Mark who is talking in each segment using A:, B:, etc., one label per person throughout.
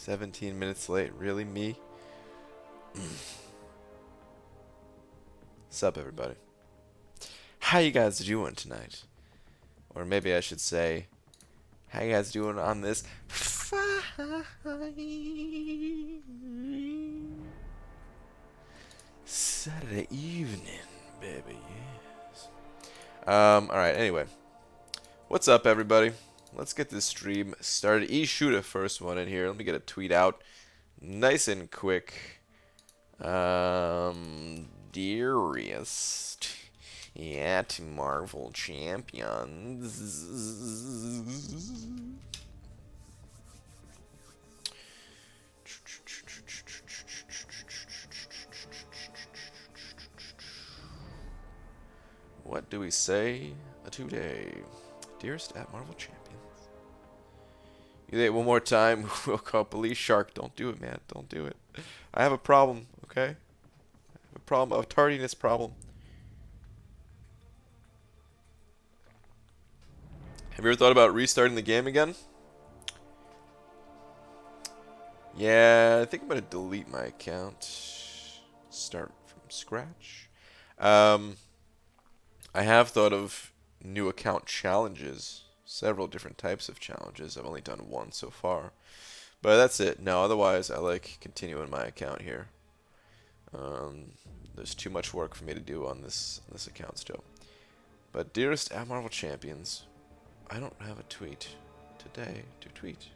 A: 17 minutes late. Really, me? Sup, everybody? How you guys doing tonight? Or maybe I should say, how you guys doing on this fine Saturday evening, baby? Yes. Alright, anyway. What's up, everybody? Let's get this stream started. Shoot a first one in here. Let me get a tweet out. Nice and quick. Dearest. Yeah, to Marvel Champions. What do we say today? Dearest at Marvel Champions. You say it one more time, we'll call police. Shark, don't do it, man. Don't do it. I have a problem, okay? I have a problem, a tardiness problem. Have you ever thought about restarting the game again? Yeah, I think I'm going to delete my account. Start from scratch. I have thought of new account challenges. Several different types of challenges. I've only done one so far. But that's it. No, otherwise I like continuing my account here. There's too much work for me to do on this account still. But dearest at Marvel Champions, I don't have a tweet today to tweet.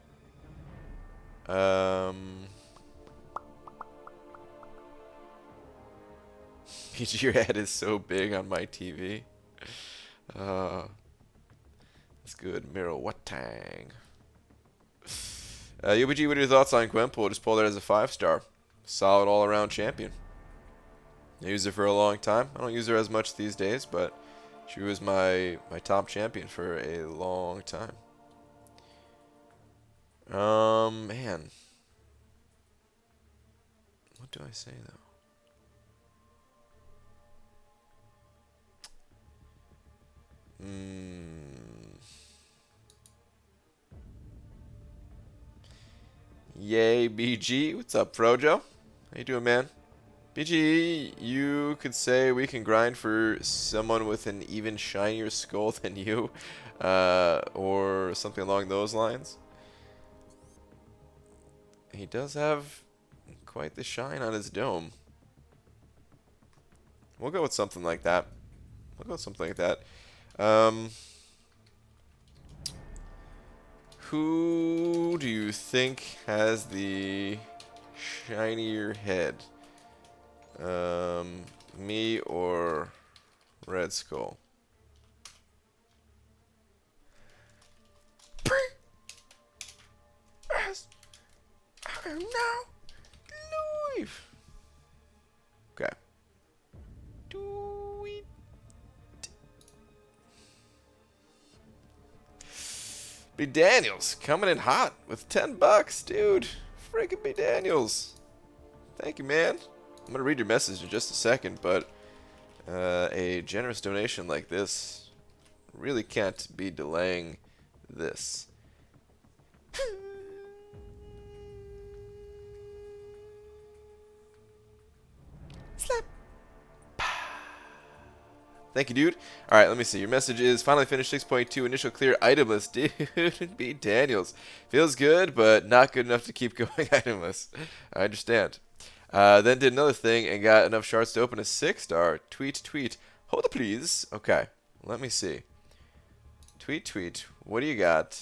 A: Your head is so big on my TV. That's good. Miro Watang. UBG, what are your thoughts on Gwenpool? Just pulled it as a 5-star. Solid all-around champion. I used her for a long time. I don't use her as much these days, but she was my top champion for a long time. Man. What do I say, though? Yay, BG. What's up, Frojo? How you doing, man? BG, you could say we can grind for someone with an even shinier skull than you, or something along those lines. He does have quite the shine on his dome. We'll go with something like that. Who do you think has the shinier head? Me or Redskull? I am now live. Okay. Do it. B. Daniels coming in hot with $10, dude. Freaking B. Daniels. Thank you, man. I'm gonna read your message in just a second, but a generous donation like this really can't be delaying this. Slap. Thank you, dude. Alright, let me see. Your message is finally finished 6.2 initial clear itemless. Dude, B. Daniels. Feels good, but not good enough to keep going itemless. I understand. Then did another thing and got enough shards to open a 6-star. Tweet. Hold up, please. Okay, let me see. Tweet. What do you got?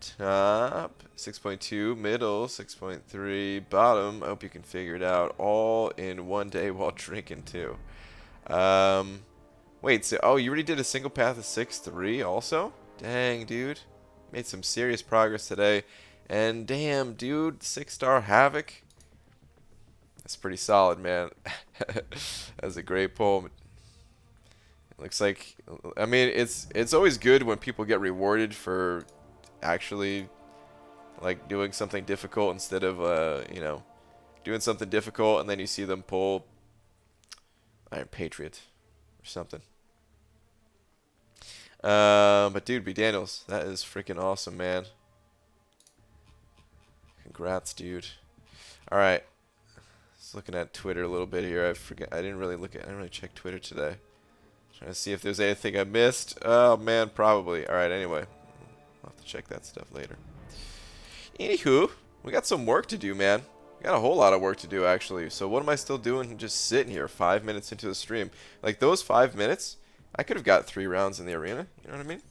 A: Top 6.2, middle 6.3, bottom. I hope you can figure it out all in one day while drinking too. Wait, so you already did a single path of 6.3 also? Dang, dude, made some serious progress today. And damn, dude, 6-star Havoc. That's pretty solid, man. That's a great pull. It looks like, I mean, it's always good when people get rewarded for actually like doing something difficult instead of doing something difficult and then you see them pull Iron Patriot or something. But dude, B. Daniels, that is freaking awesome, man. Congrats, dude. All right. Just looking at Twitter a little bit here. I didn't really check Twitter today. Trying to see if there's anything I missed. Oh man, probably. All right. Anyway, I'll have to check that stuff later. Anywho, we got some work to do, man. We got a whole lot of work to do, actually. So what am I still doing? Just sitting here 5 minutes into the stream. Like, those 5 minutes, I could have got 3 rounds in the arena. You know what I mean?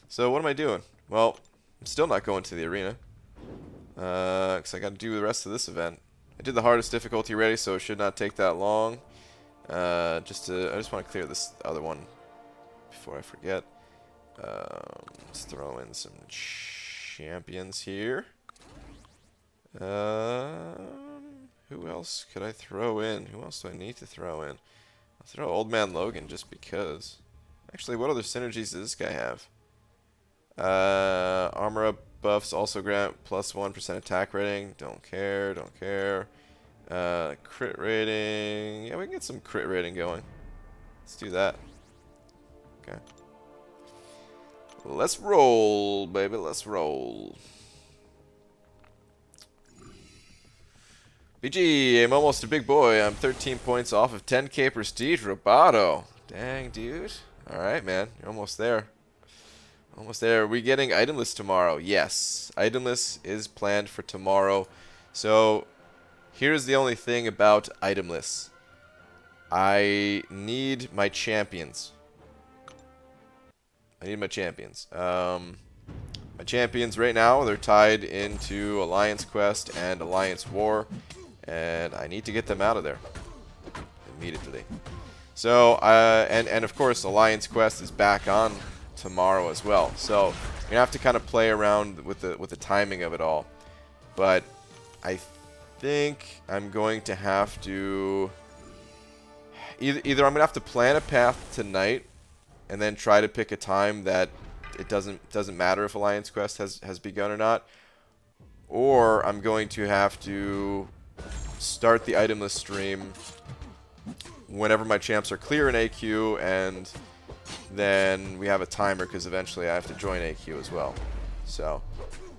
A: So what am I doing? Well, I'm still not going to the arena. Because I got to do the rest of this event. I did the hardest difficulty already, so it should not take that long. I just want to clear this other one before I forget. Let's throw in some champions here. Who else could I throw in? Who else do I need to throw in? I'll throw Old Man Logan just because. Actually, what other synergies does this guy have? Armor up buffs also grant plus 1% attack rating. Don't care, don't care. Crit rating. Yeah, we can get some crit rating going. Let's do that. Okay. Let's roll, baby. Let's roll. BG, I'm almost a big boy. I'm 13 points off of 10k prestige. Roboto. Dang, dude. Alright, man. You're almost there. Almost there. Are we getting Itemless tomorrow? Yes. Itemless is planned for tomorrow. So, here's the only thing about Itemless. I need my champions. My champions right now, they're tied into Alliance Quest and Alliance War. And I need to get them out of there immediately. So, and of course, Alliance Quest is back on tomorrow as well. So, you're gonna have to kind of play around with the timing of it all. But I think I'm going to have to either I'm gonna have to plan a path tonight, and then try to pick a time that it doesn't matter if Alliance Quest has begun or not, or I'm going to have to start the Itemless stream whenever my champs are clear in AQ, and then we have a timer because eventually I have to join AQ as well. So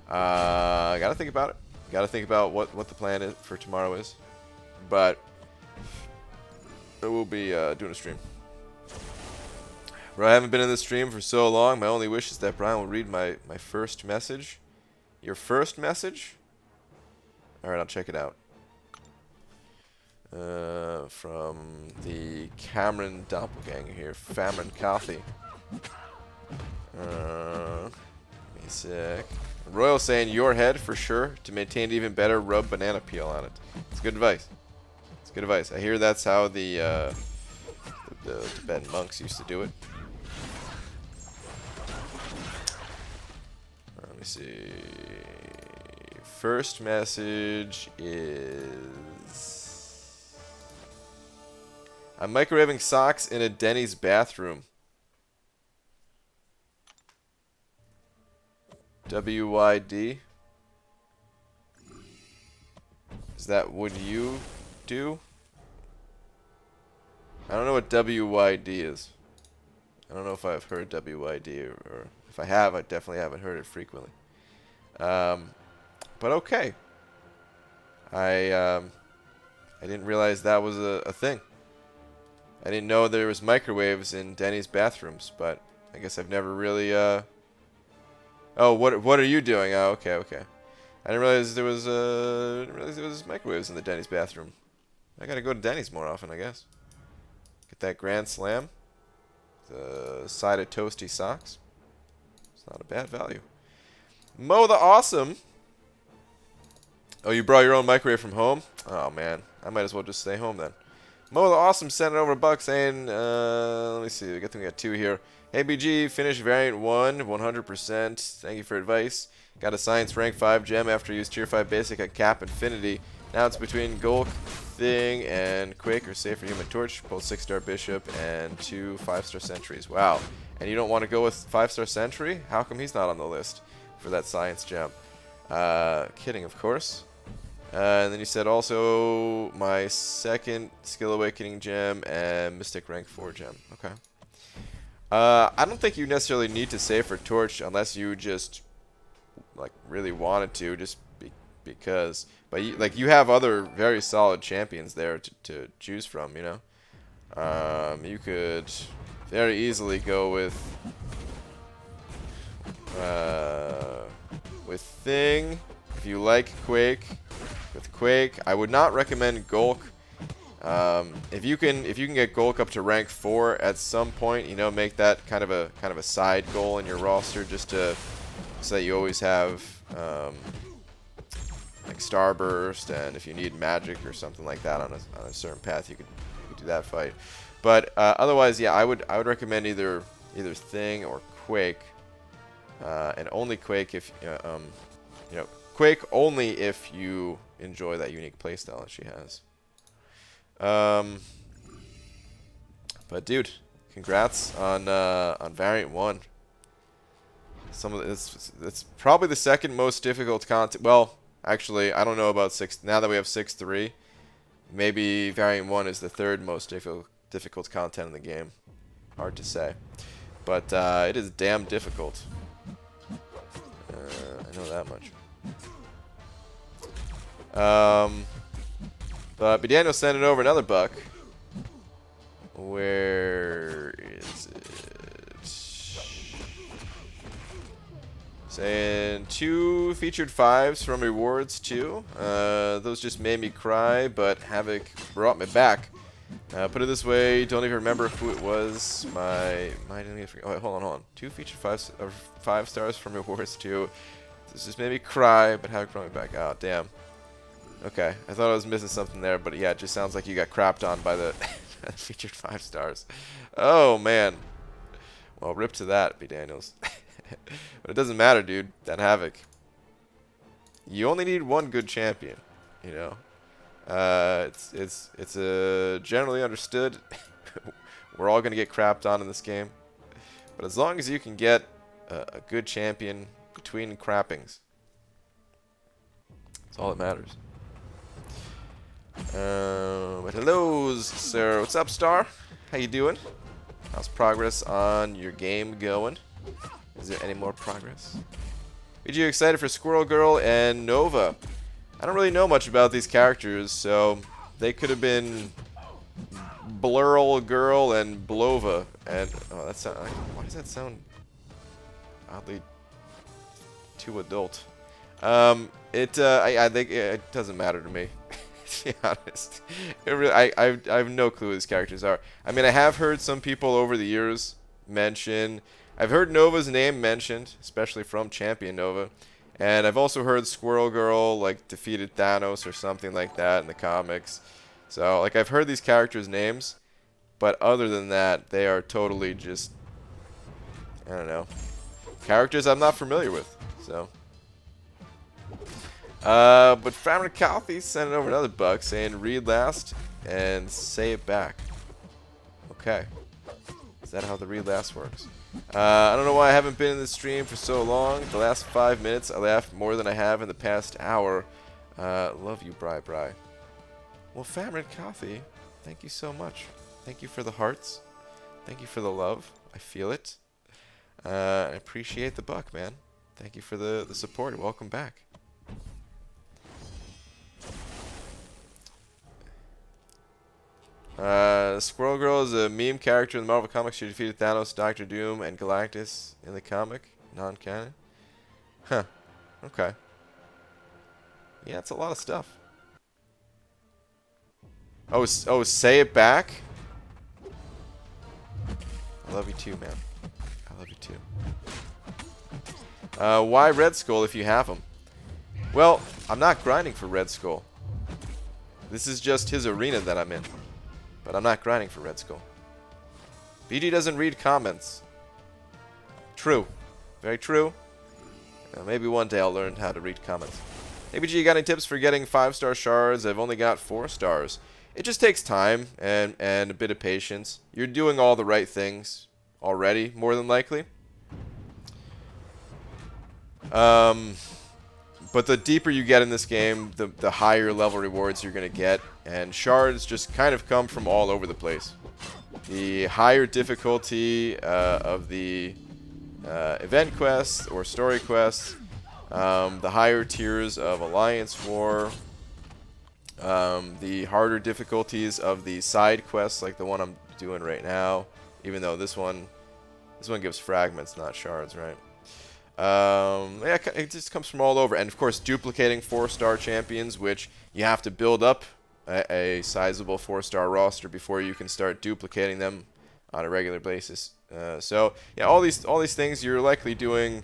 A: I gotta think about it. Gotta think about what the plan is for tomorrow is, but I will be doing a stream. Bro, I haven't been in this stream for so long. My only wish is that Brian will read my first message. Your first message? Alright, I'll check it out. From the Cameron Doppelganger here. Cameron Coffee. Give me a sec. Royal saying your head for sure. To maintain it even better, rub banana peel on it. It's good advice. It's good advice. I hear that's how the Tibetan monks used to do it. Let me see. First message is... I'm microwaving socks in a Denny's bathroom. WYD. Is that what you do? I don't know what WYD is. I don't know if I've heard WYD or if I have, I definitely haven't heard it frequently. But okay. I didn't realize that was a thing. I didn't know there was microwaves in Denny's bathrooms, but I guess I've never really Oh, what are you doing? Oh, okay, okay. I didn't realize there was microwaves in the Denny's bathroom. I gotta go to Denny's more often, I guess. Get that Grand Slam. The side of toasty socks. It's not a bad value. Mo the Awesome. Oh, you brought your own microwave from home? Oh, man. I might as well just stay home then. Mo the Awesome sent over a buck saying, let me see. I think we got 2 here. Hey, BG, finish variant 1, 100%. Thank you for advice. Got a science rank 5 gem after I used tier 5 basic at Cap Infinity. Now it's between Golk, Thing, and Quake or Safer Human Torch. Both 6-star Bishop and 2 5-star Sentries. Wow. And you don't want to go with 5-star Sentry? How come he's not on the list for that science gem? Kidding, of course. And then you said also my 2nd Skill Awakening gem and Mystic rank 4 gem. Okay. I don't think you necessarily need to save for Torch unless you just like really wanted to. Just because, but you have other very solid champions there to choose from, you know. You could very easily go with Thing if you like Quake. With Quake, I would not recommend Gulk. If you can get Gulk up to rank 4 at some point, you know, make that kind of a side goal in your roster, just to so that you always have like Starburst, and if you need Magic or something like that on a certain path, you could do that fight. But otherwise, yeah, I would recommend either Thing or Quake, and only Quake if you know, Quake only if you enjoy that unique playstyle that she has. But dude, congrats on Variant 1. It's probably the second most difficult content. Well, actually, I don't know about 6. Now that we have 6-3, maybe Variant 1 is the third most difficult content in the game. Hard to say, but it is damn difficult. I know that much. But Daniel sent it over another buck. Where is it? Saying 2 featured 5s from rewards too. Those just made me cry, but Havoc brought me back. Put it this way, don't even remember who it was. Oh, wait, hold on. 2 featured 5 stars from rewards too. This just made me cry, but Havoc brought me back. Oh, damn. Okay, I thought I was missing something there, but yeah, it just sounds like you got crapped on by the featured 5 stars. Oh, man. Well, rip to that, B. Daniels. But it doesn't matter, dude. That Havoc. You only need one good champion, you know. It's generally understood. We're all gonna get crapped on in this game, but as long as you can get a good champion between crappings, that's all that matters. But hello, sir. What's up, Star? How you doing? How's progress on your game going? Is there any more progress? Are you excited for Squirrel Girl and Nova? I don't really know much about these characters, so they could have been Blurl Girl and Blova. And oh, that sound. Why does that sound oddly too adult? I think it doesn't matter to me. To be honest, I have no clue who these characters are. I mean, I have heard some people over the years mention. I've heard Nova's name mentioned, especially from Champion Nova, and I've also heard Squirrel Girl like defeated Thanos or something like that in the comics. So like I've heard these characters' names, but other than that, they are totally just, I don't know, characters I'm not familiar with. So. But Farmer Coffee sent over another buck saying read last and say it back. Okay. Is that how the read last works? I don't know why I haven't been in the stream for so long. The last 5 minutes I laughed more than I have in the past hour. Love you, Bri. Well, Farmer Coffee, thank you so much. Thank you for the hearts. Thank you for the love. I feel it. I appreciate the buck, man. Thank you for the support. Welcome back. Squirrel Girl is a meme character in the Marvel Comics. She defeated Thanos, Doctor Doom, and Galactus in the comic. Non-canon. Huh. Okay. Yeah, it's a lot of stuff. Oh, say it back? I love you too, man. I love you too. Why Redskull if you have him? Well, I'm not grinding for Redskull. This is just his arena that I'm in. But I'm not grinding for Redskull. BG doesn't read comments. True. Very true. Maybe one day I'll learn how to read comments. Hey BG, you got any tips for getting 5-star shards? I've only got 4 stars. It just takes time and a bit of patience. You're doing all the right things already, more than likely. But the deeper you get in this game, the higher level rewards you're going to get. And shards just kind of come from all over the place. The higher difficulty of the event quests or story quests, The higher tiers of Alliance War, the harder difficulties of the side quests, like the one I'm doing right now, even though this one gives fragments, not shards, right? Yeah, it just comes from all over, and of course duplicating 4-star champions, which you have to build up a sizable 4-star roster before you can start duplicating them on a regular basis. So yeah, all these things you're likely doing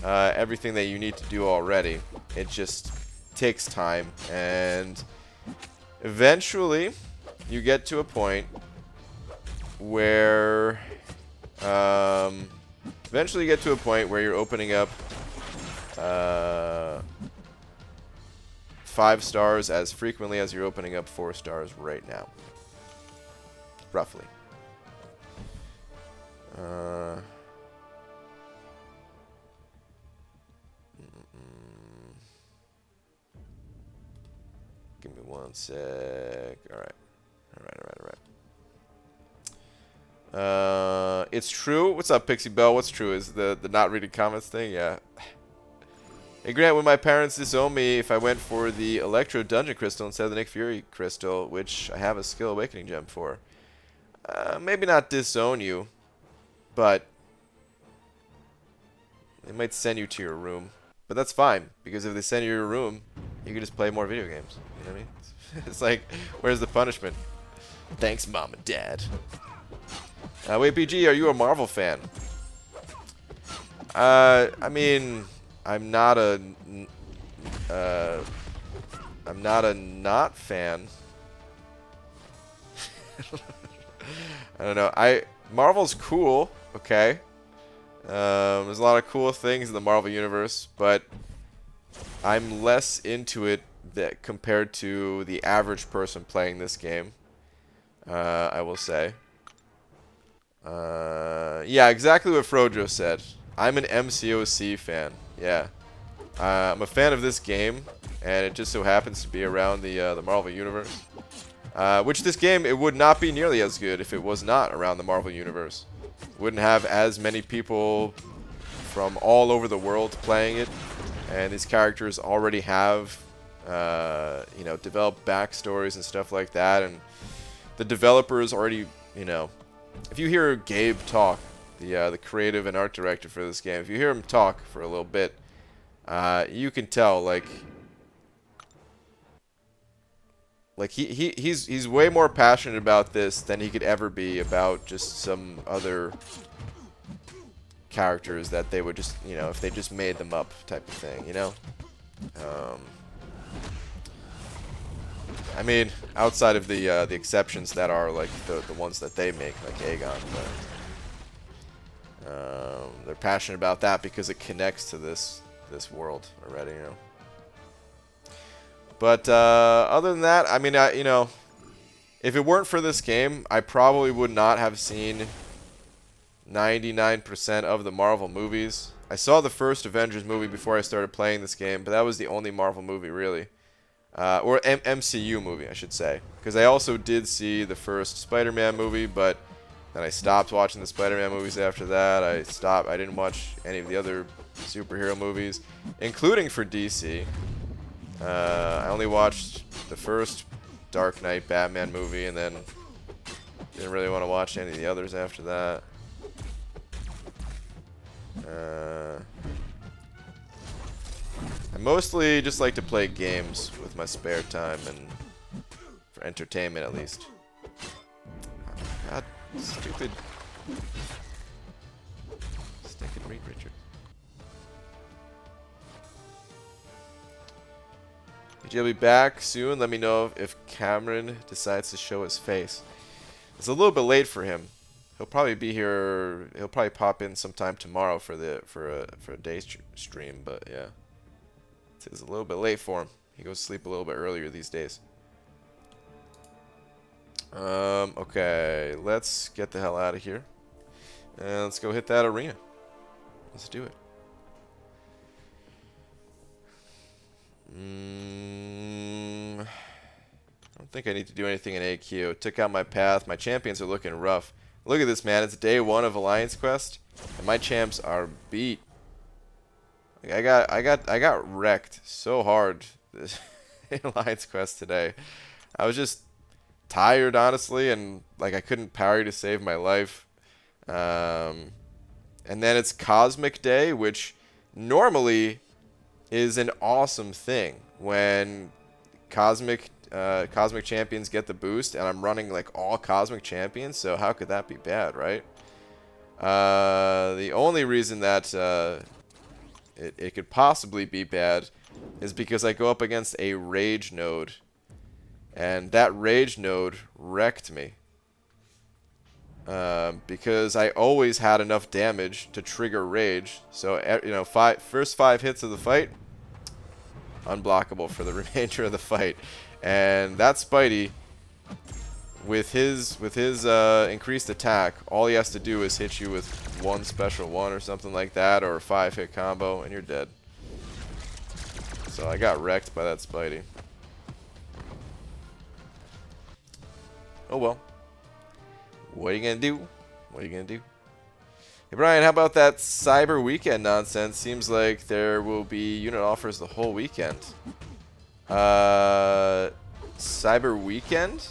A: everything that you need to do already. It just takes time, and eventually you get to a point where you're opening up 5 stars as frequently as you're opening up 4 stars right now, roughly. Give me one sec. Alright. It's true. What's up, Pixie Bell? What's true? Is the not reading comments thing? Yeah. Hey, Grant, when my parents disowned me if I went for the Electro Dungeon Crystal instead of the Nick Fury Crystal, which I have a Skill Awakening Gem for. Maybe not disown you, but they might send you to your room. But that's fine, because if they send you to your room, you can just play more video games. You know what I mean? It's like, where's the punishment? Thanks, Mom and Dad. Wait, BG, are you a Marvel fan? I mean, I'm not a not fan. I don't know. Marvel's cool, okay. There's a lot of cool things in the Marvel universe, but I'm less into it compared to the average person playing this game. I will say. Yeah, exactly what Frojo said. I'm an MCOC fan. Yeah. I'm a fan of this game, and it just so happens to be around the Marvel Universe. Which this game, it would not be nearly as good if it was not around the Marvel Universe. Wouldn't have as many people from all over the world playing it, and these characters already have, you know, developed backstories and stuff like that, and the developers already, you know, if you hear Gabe talk, the creative and art director for this game, if you hear him talk for a little bit, you can tell, like he's way more passionate about this than he could ever be about just some other characters that they would just, you know, if they just made them up type of thing, you know? I mean, outside of the exceptions that are like the ones that they make, like Aegon, but they're passionate about that because it connects to this world already, you know. But other than that, I mean, you know, if it weren't for this game, I probably would not have seen 99% of the Marvel movies. I saw the first Avengers movie before I started playing this game, but that was the only Marvel movie, really. Or MCU movie, I should say. Because I also did see the first Spider-Man movie, but then I stopped watching the Spider-Man movies after that. I didn't watch any of the other superhero movies, including for DC. I only watched the first Dark Knight Batman movie, and then didn't really want to watch any of the others after that. I mostly just like to play games with my spare time, and for entertainment at least. God, stupid. Stick and read, Richard. You'll be back soon. Let me know if Cameron decides to show his face. It's a little bit late for him. He'll probably be here. He'll probably pop in sometime tomorrow for a day stream. But yeah, it's a little bit late for him. He goes to sleep a little bit earlier these days. Okay, let's get the hell out of here, and let's go hit that arena. Let's do it. I don't think I need to do anything in AQ. Took out my path. My champions are looking rough. Look at this, man. It's day 1 of Alliance Quest, and my champs are beat. Like, I got wrecked so hard this in Alliance Quest today. I was just tired, honestly, and like I couldn't parry to save my life. And then it's Cosmic Day, which normally is an awesome thing when Cosmic Champions get the boost, and I'm running like all Cosmic Champions, so how could that be bad, right? The only reason that it could possibly be bad is because I go up against a Rage node, and that Rage node wrecked me. Because I always had enough damage to trigger Rage, so you know, first 5 hits of the fight, unblockable for the remainder of the fight. And that Spidey, with his increased attack, all he has to do is hit you with one special one or something like that, or a 5-hit combo, and you're dead. So I got wrecked by that Spidey. Oh well. What are you gonna do? What are you gonna do? Hey Brian, how about that Cyber Weekend nonsense? Seems like there will be unit offers the whole weekend. Cyber Weekend?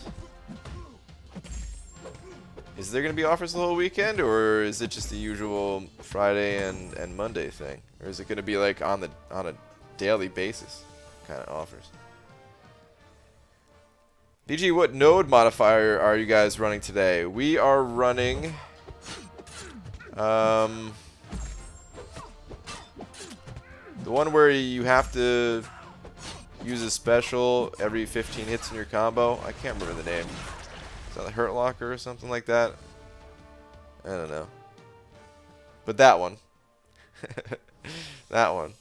A: Is there gonna be offers the whole weekend, or is it just the usual Friday and Monday thing? Or is it gonna be like on a daily basis kind of offers? BG, what node modifier are you guys running today? We are running the one where you have to use a special every 15 hits in your combo. I can't remember the name. Is that the Hurt Locker or something like that? I don't know. But that one. That one.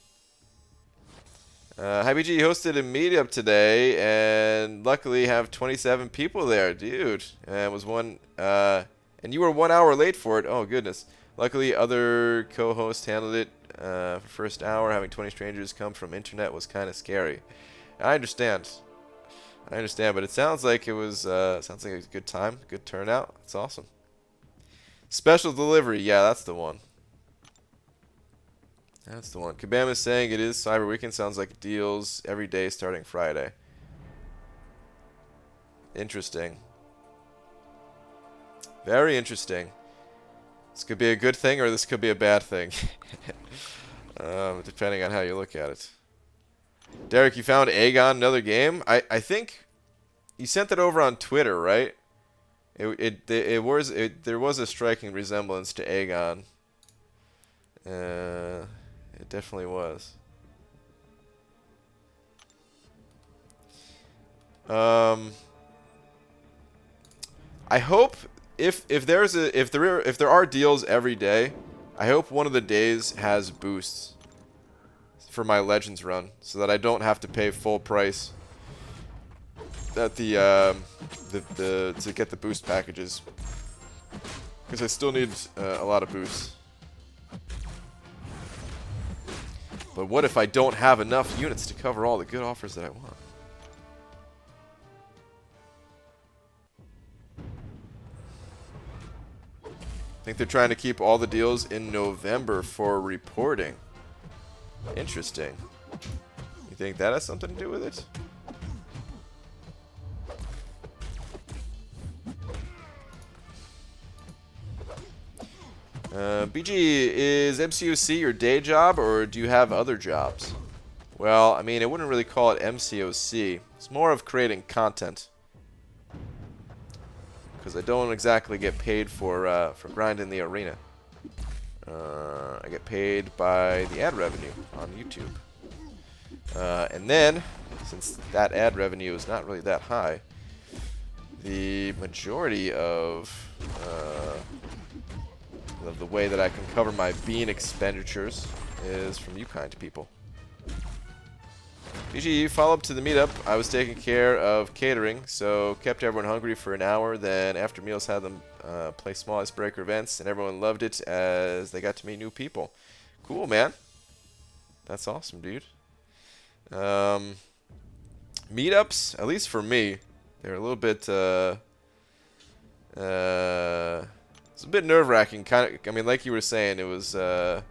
A: HiBG hosted a meetup today, and luckily have 27 people there, dude. And was one, and you were 1 hour late for it. Oh goodness. Luckily, other co-hosts handled it for first hour. Having 20 strangers come from internet was kind of scary. I understand. I understand, but it sounds like it was sounds like a good time, good turnout. It's awesome. Special delivery, yeah, that's the one. That's the one. Kabam is saying it is Cyber Weekend. Sounds like deals every day starting Friday. Interesting. Very interesting. This could be a good thing or this could be a bad thing. Depending on how you look at it. Derek, you found Aegon, another game? I think you sent that over on Twitter, right? There was a striking resemblance to Aegon. It definitely was. I hope if there are deals every day, I hope one of the days has boosts for my Legends run, so that I don't have to pay full price at to get the boost packages, because I still need a lot of boosts. But what if I don't have enough units to cover all the good offers that I want? I think they're trying to keep all the deals in November for reporting. Interesting. You think that has something to do with it? BG, is MCOC your day job, or do you have other jobs? Well, I mean, I wouldn't really call it MCOC. It's more of creating content. Because I don't exactly get paid for grinding the arena. I get paid by the ad revenue on YouTube. And then, since that ad revenue is not really that high, the majority of the way that I can cover my bean expenditures is from you kind people. BG, follow up to the meetup. I was taking care of catering, so kept everyone hungry for an hour. Then after meals, had them play small icebreaker events, and everyone loved it as they got to meet new people. Cool, man. That's awesome, dude. Meetups, at least for me, they're a little bit it's a bit nerve-wracking. I mean, like you were saying, it was kind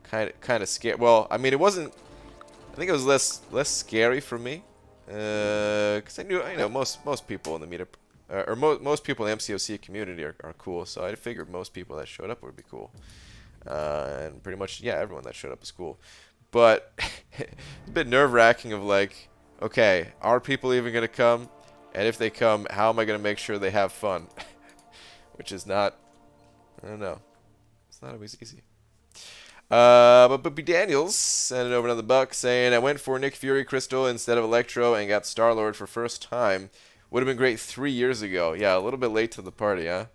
A: kind of scary. Well, I mean, it wasn't. I think it was less scary for me, because I knew, you know, most people in the meetup, or most people in the MCOC community are cool. So I figured most people that showed up would be cool, and pretty much, yeah, everyone that showed up is cool. But it's a bit nerve-wracking of like, okay, are people even gonna come? And if they come, how am I gonna make sure they have fun? Which is not, I don't know, it's not always easy. But B Daniels sent it over another buck saying, I went for Nick Fury Crystal instead of Electro and got Star-Lord for first time. Would have been great 3 years ago. Yeah, a little bit late to the party, huh?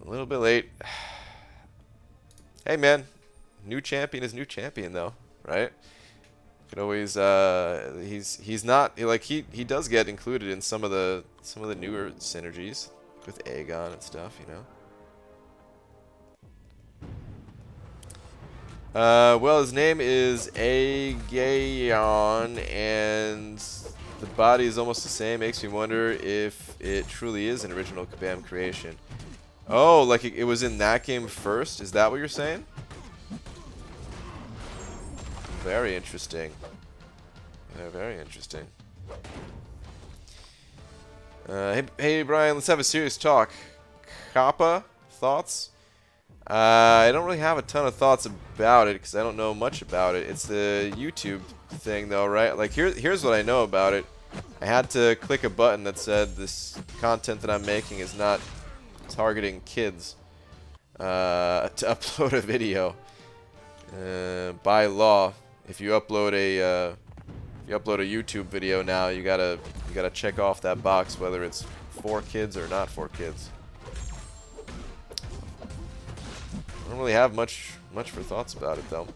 A: A little bit late. Hey, man. New champion is new champion, though, right? Could always, he's not, like, he does get included in some of the newer synergies with Aegon and stuff, you know? Well, his name is Aegon, and the body is almost the same. Makes me wonder if it truly is an original Kabam creation. Oh, like it was in that game first? Is that what you're saying? Very interesting. Yeah, very interesting. Hey, Brian, let's have a serious talk. COPPA, thoughts? I don't really have a ton of thoughts about it because I don't know much about it. It's the YouTube thing, though, right? Like, here's what I know about it. I had to click a button that said this content that I'm making is not targeting kids to upload a video. By law, if you upload a YouTube video now, you gotta check off that box whether it's for kids or not for kids. I don't really have much for thoughts about it, though.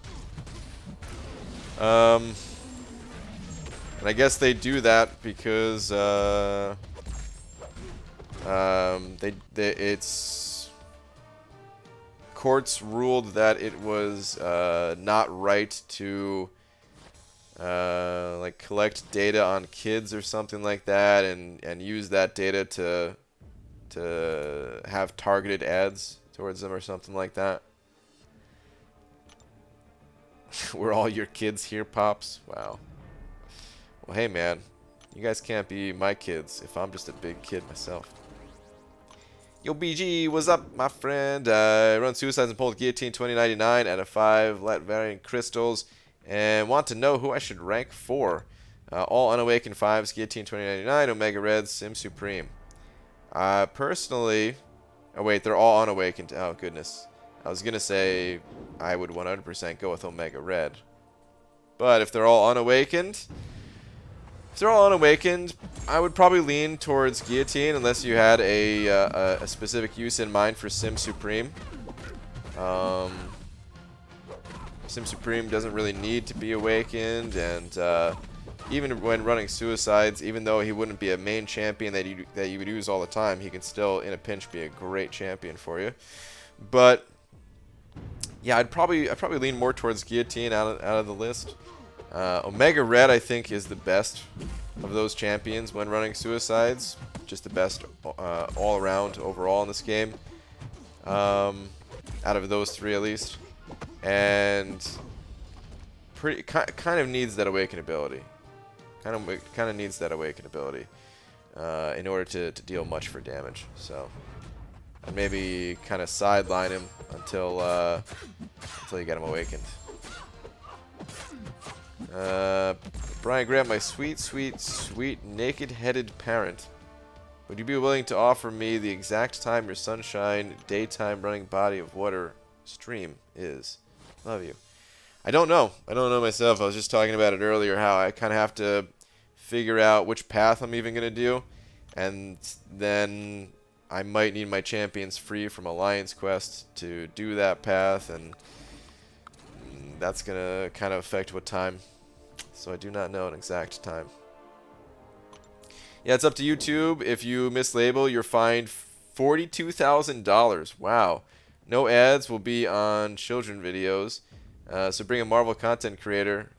A: And I guess they do that because it's courts ruled that it was not right to like collect data on kids or something like that, and use that data to have targeted ads towards them or something like that. We're all your kids here, Pops? Wow. Well, hey, man. You guys can't be my kids if I'm just a big kid myself. Yo, BG, what's up, my friend? Run Suicides and Pulled Guillotine 2099 out of 5 Latvarian crystals. And want to know who I should rank for. All Unawakened 5s, Guillotine 2099, Omega Reds, Sim Supreme. Personally... Oh, wait, they're all Unawakened. Oh, goodness. I was going to say I would 100% go with Omega Red. But if they're all unawakened, I would probably lean towards Guillotine unless you had a specific use in mind for Sim Supreme. Sim Supreme doesn't really need to be awakened, and even when running Suicides, even though he wouldn't be a main champion that you would use all the time, he can still, in a pinch, be a great champion for you. But yeah, I'd probably lean more towards Guillotine out of the list. Omega Red, I think, is the best of those champions when running Suicides. Just the best all around overall in this game. Out of those three, at least, and kind of needs that awaken ability. Kind of needs that awaken ability in order to deal much for damage. So I'd maybe kind of sideline him until you get him awakened. Brian Grant, my sweet, sweet, sweet naked-headed parent. Would you be willing to offer me the exact time your sunshine daytime running body of water stream is? Love you. I don't know. I don't know myself. I was just talking about it earlier, how I kind of have to figure out which path I'm even going to do. And then I might need my champions free from Alliance Quest to do that path. And that's going to kind of affect what time. So I do not know an exact time. Yeah, it's up to YouTube. If you mislabel, you're fined $42,000. Wow. No ads will be on children videos. So bring a Marvel content creator,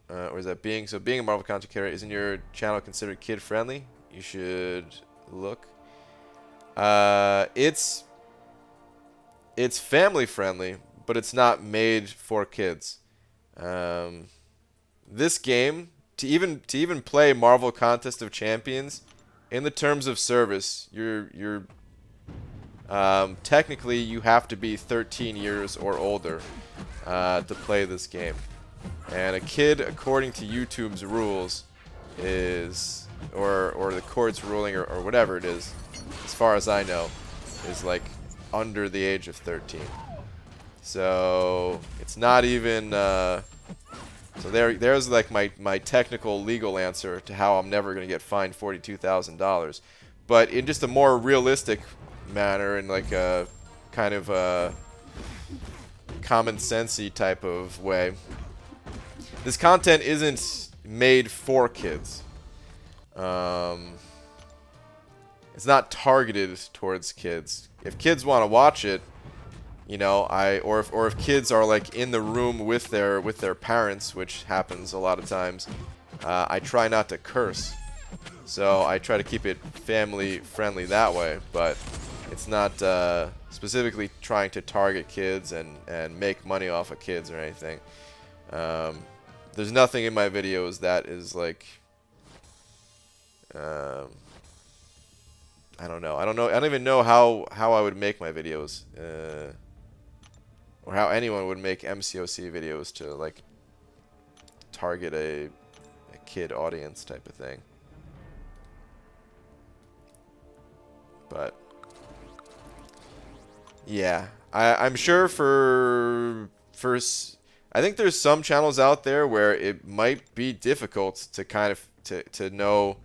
A: or is that being? So being a Marvel content creator, isn't your channel considered kid friendly? You should look. It's family friendly, but it's not made for kids. This game, to even play Marvel Contest of Champions, in the terms of service, you're technically you have to be 13 years or older to play this game. And a kid, according to YouTube's rules, is or the court's ruling or whatever it is, as far as I know, is like under the age of 13. So it's not even. So there's like my technical legal answer to how I'm never gonna get fined $42,000. But in just a more realistic manner, in like a kind of a common sensey type of way, this content isn't made for kids. It's not targeted towards kids. If kids want to watch it, you know, or if kids are like in the room with their parents, which happens a lot of times, I try not to curse. So I try to keep it family friendly that way, but it's not specifically trying to target kids and make money off of kids or anything. There's nothing in my videos that is like, I don't know. I don't even know how I would make my videos, or how anyone would make MCOC videos to like target a kid audience type of thing. But yeah, I'm sure for I think there's some channels out there where it might be difficult to kind of to know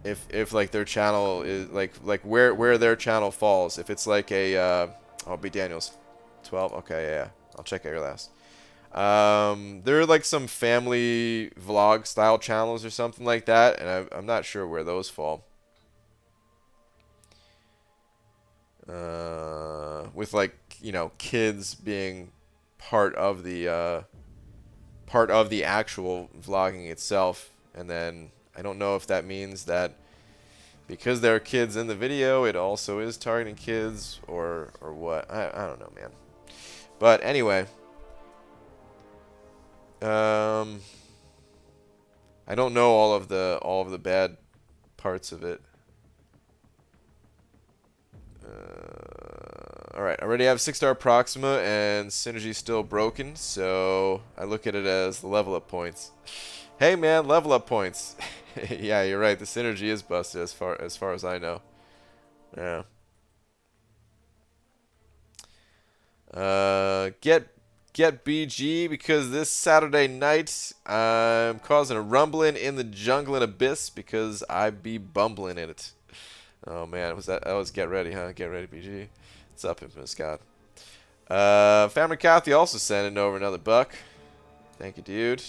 A: if like their channel is like where their channel falls. If it's like a oh, B Daniels 12, okay, yeah, I'll check out your last. There are like some family vlog style channels or something like that, and I'm not sure where those fall. With like, you know, kids being part of the actual vlogging itself, and then I don't know if that means that because there are kids in the video, it also is targeting kids or what. I don't know, man. But anyway, I don't know all of the bad parts of it. Alright, I already have 6-star Proxima and Synergy still broken, so I look at it as the level up points. Hey man, level up points. Yeah, you're right, the Synergy is busted as far as I know. Yeah. Get BG, because this Saturday night I'm causing a rumbling in the jungle and abyss because I be bumbling in it. Oh man, that was Get Ready, huh? Get Ready, BG. What's up, Infamous God? Family Kathy also sending over another buck. Thank you, dude.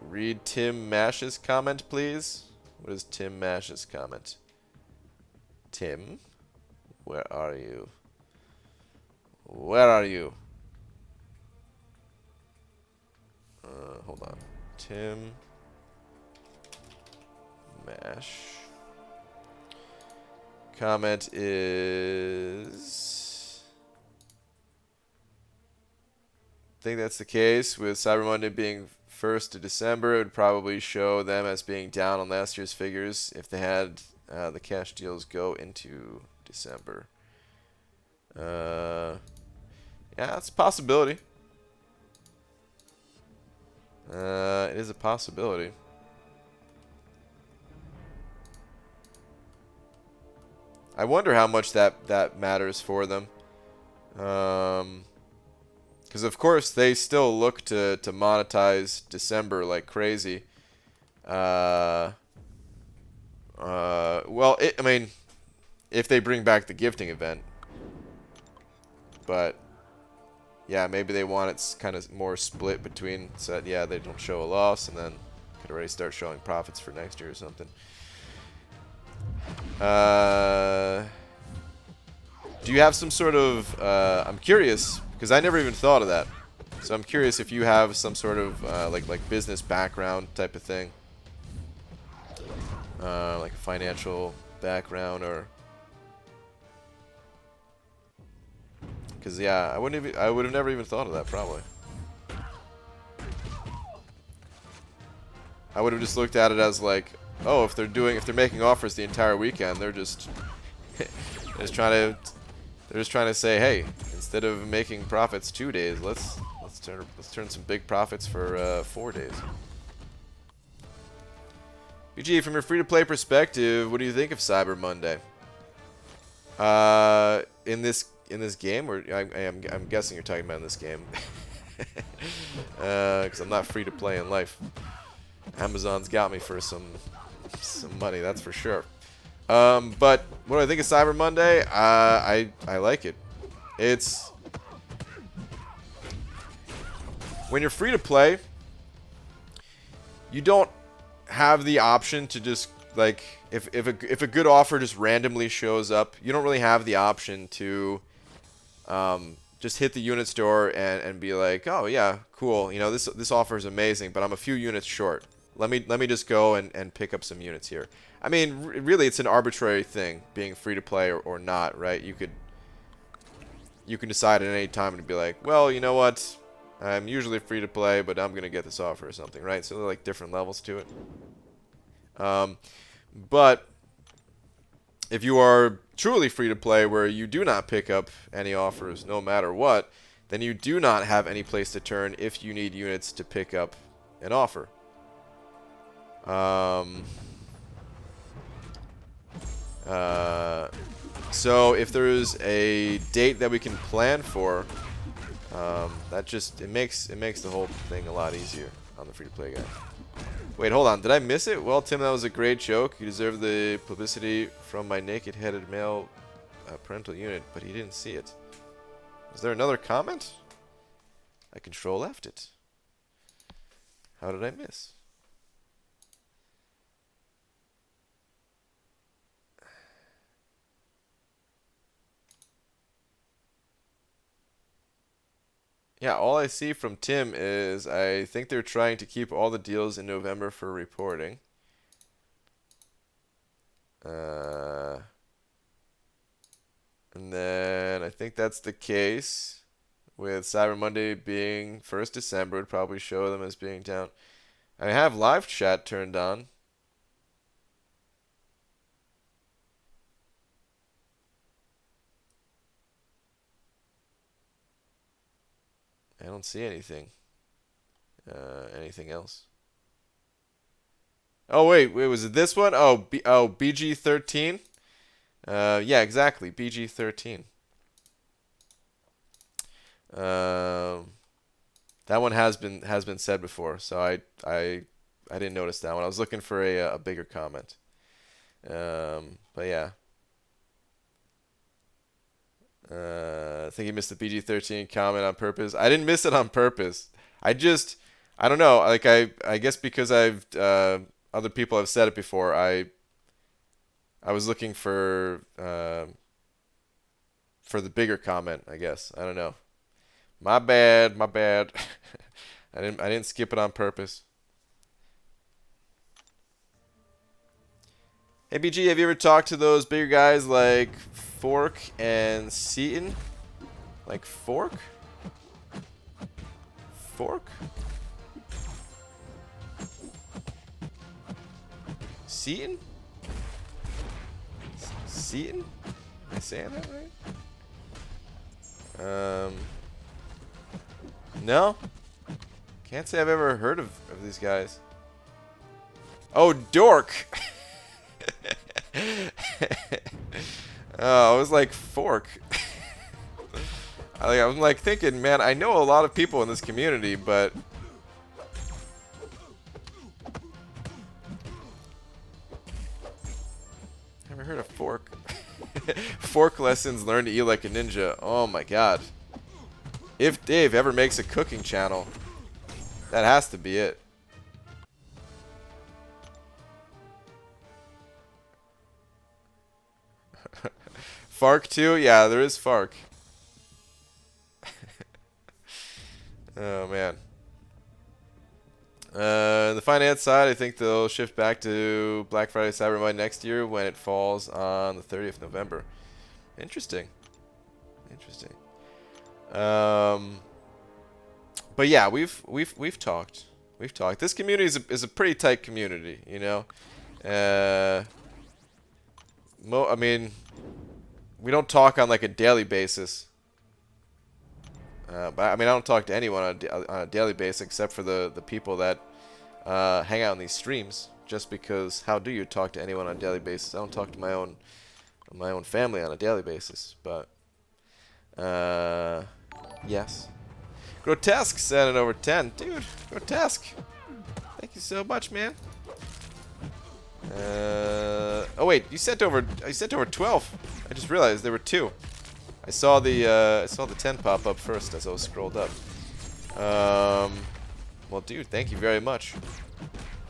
A: Read Tim Mash's comment, please. What is Tim Mash's comment? Tim, where are you? Where are you? Hold on. Tim Mash. Comment is, I think that's the case. With Cyber Monday being 1st of December, it would probably show them as being down on last year's figures if they had the cash deals go into December. Yeah, it's a possibility. It is a possibility. I wonder how much that matters for them. Because of course they still look to monetize December like crazy. Well, I mean, if they bring back the gifting event. But yeah, maybe they want it kind of more split between, so that, yeah, they don't show a loss, and then could already start showing profits for next year or something. Do you have some sort of, I'm curious, because I never even thought of that. So I'm curious if you have some sort of like business background type of thing. like a financial background or. Because yeah, I would have never even thought of that probably. I would have just looked at it as like, oh, if they're making offers the entire weekend, they're just they're just trying to say, hey, instead of making profits 2 days, let's turn some big profits for 4 days. BG, from your free-to-play perspective, what do you think of Cyber Monday? In this game, or I'm guessing you're talking about in this game, because I'm not free to play in life. Amazon's got me for some money, that's for sure. But what do I think of Cyber Monday? I like it. It's when you're free to play, you don't have the option to just like if a good offer just randomly shows up, you don't really have the option to just hit the unit store and be like, oh yeah, cool, you know, this offer is amazing, but I'm a few units short. Let me just go and pick up some units here. I mean, really, it's an arbitrary thing, being free to play or not, right? You can decide at any time to be like, well, you know what? I'm usually free to play, but I'm gonna get this offer or something, right? So there are like different levels to it. But if you are truly free to play, where you do not pick up any offers no matter what, then you do not have any place to turn if you need units to pick up an offer. So if there's a date that we can plan for, that just it makes the whole thing a lot easier on the free-to-play guy. Wait, hold on. Did I miss it? Well, Tim, that was a great joke. You deserve the publicity from my naked-headed male parental unit, but he didn't see it. Was there another comment? I Control-F'd it. How did I miss? Yeah, all I see from Tim is I think they're trying to keep all the deals in November for reporting. And then I think that's the case with Cyber Monday being 1st December. It'd probably show them as being down. I have live chat turned on. I don't see anything. Anything else? Oh wait, was it this one? Oh, BG13. Yeah, exactly, BG13. That one has been said before, so I didn't notice that one. I was looking for a bigger comment. But yeah. I think you missed the BG13 comment on purpose. I didn't miss it on purpose. I don't know. Like I guess because other people have said it before. I was looking for the bigger comment, I guess. I don't know. My bad. I didn't skip it on purpose. Hey BG, have you ever talked to those bigger guys like Fork and Seaton? Like Fork? Fork? Seaton? Seaton? Am I saying that right? No? Can't say I've ever heard of these guys. Oh, Dork! I was like, Fork. I'm like thinking, man, I know a lot of people in this community, but never heard of Fork. Fork lessons, learn to eat like a ninja. Oh my god. If Dave ever makes a cooking channel, that has to be it. Fark too? Yeah, there is Fark. Oh man. The finance side, I think they'll shift back to Black Friday, Cyber Monday next year when it falls on the 30th of November. Interesting. Interesting. But yeah, we've talked. We've talked. This community is a pretty tight community, you know. I mean, we don't talk on like a daily basis. But I mean, I don't talk to anyone on a daily basis except for the people that hang out in these streams. Just because, how do you talk to anyone on a daily basis? I don't talk to my own family on a daily basis. But yes, Grotesque sent it over 10, dude. Grotesque, thank you so much, man. Oh wait, you sent over 12. I just realized there were 2. I saw the 10 pop up first as I was scrolled up. Well, dude, thank you very much.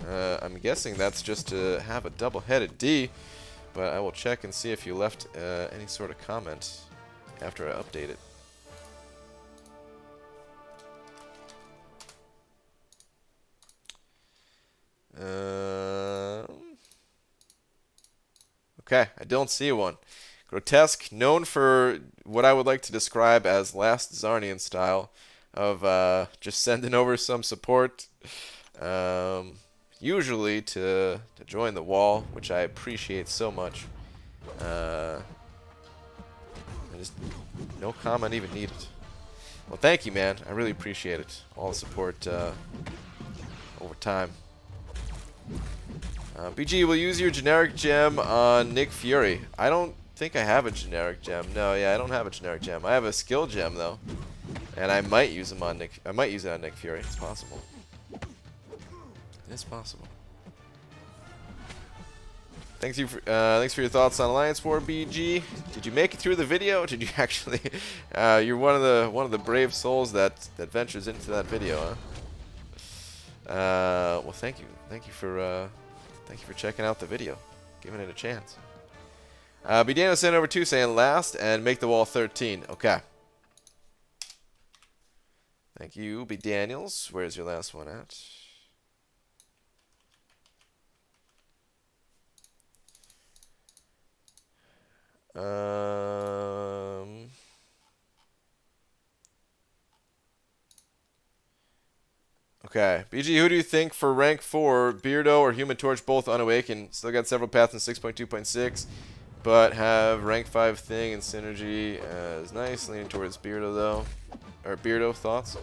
A: I'm guessing that's just to have a double-headed D, but I will check and see if you left any sort of comment after I update it. Okay, I don't see one. Grotesque, known for what I would like to describe as last Zarnian style of just sending over some support, usually to join the wall, which I appreciate so much. Just no comment even needed. Well, thank you, man. I really appreciate it. All the support over time. BG, will use your generic gem on Nick Fury. I don't think I have a generic gem. No, yeah, I don't have a generic gem. I have a skill gem though, and I might use him on Nick. I might use it on Nick Fury. It's possible. It's possible. Thanks for your thoughts on Alliance War, BG. Did you make it through the video? Did you actually? You're one of the brave souls that ventures into that video, huh? Well, thank you for checking out the video, giving it a chance. B. Daniel sent over 2 saying last and make the wall 13. Okay. Thank you, B. Daniels. Where's your last one at? Okay. BG, who do you think for rank 4, Beardo or Human Torch, both unawakened? Still got several paths in 6.2.6, but have rank 5 thing and synergy is nice. Leaning towards Beardo though. Or Beardo, thoughts?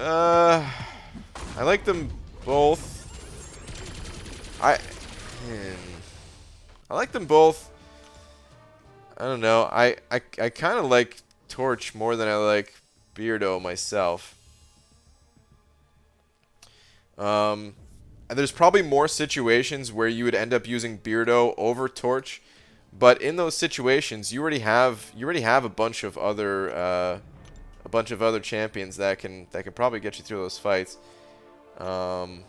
A: I like them both. I like them both. I don't know. I kind of like Torch more than I like Beardo myself. And there's probably more situations where you would end up using Beardo over Torch, but in those situations you already have a bunch of other champions that can probably get you through those fights. And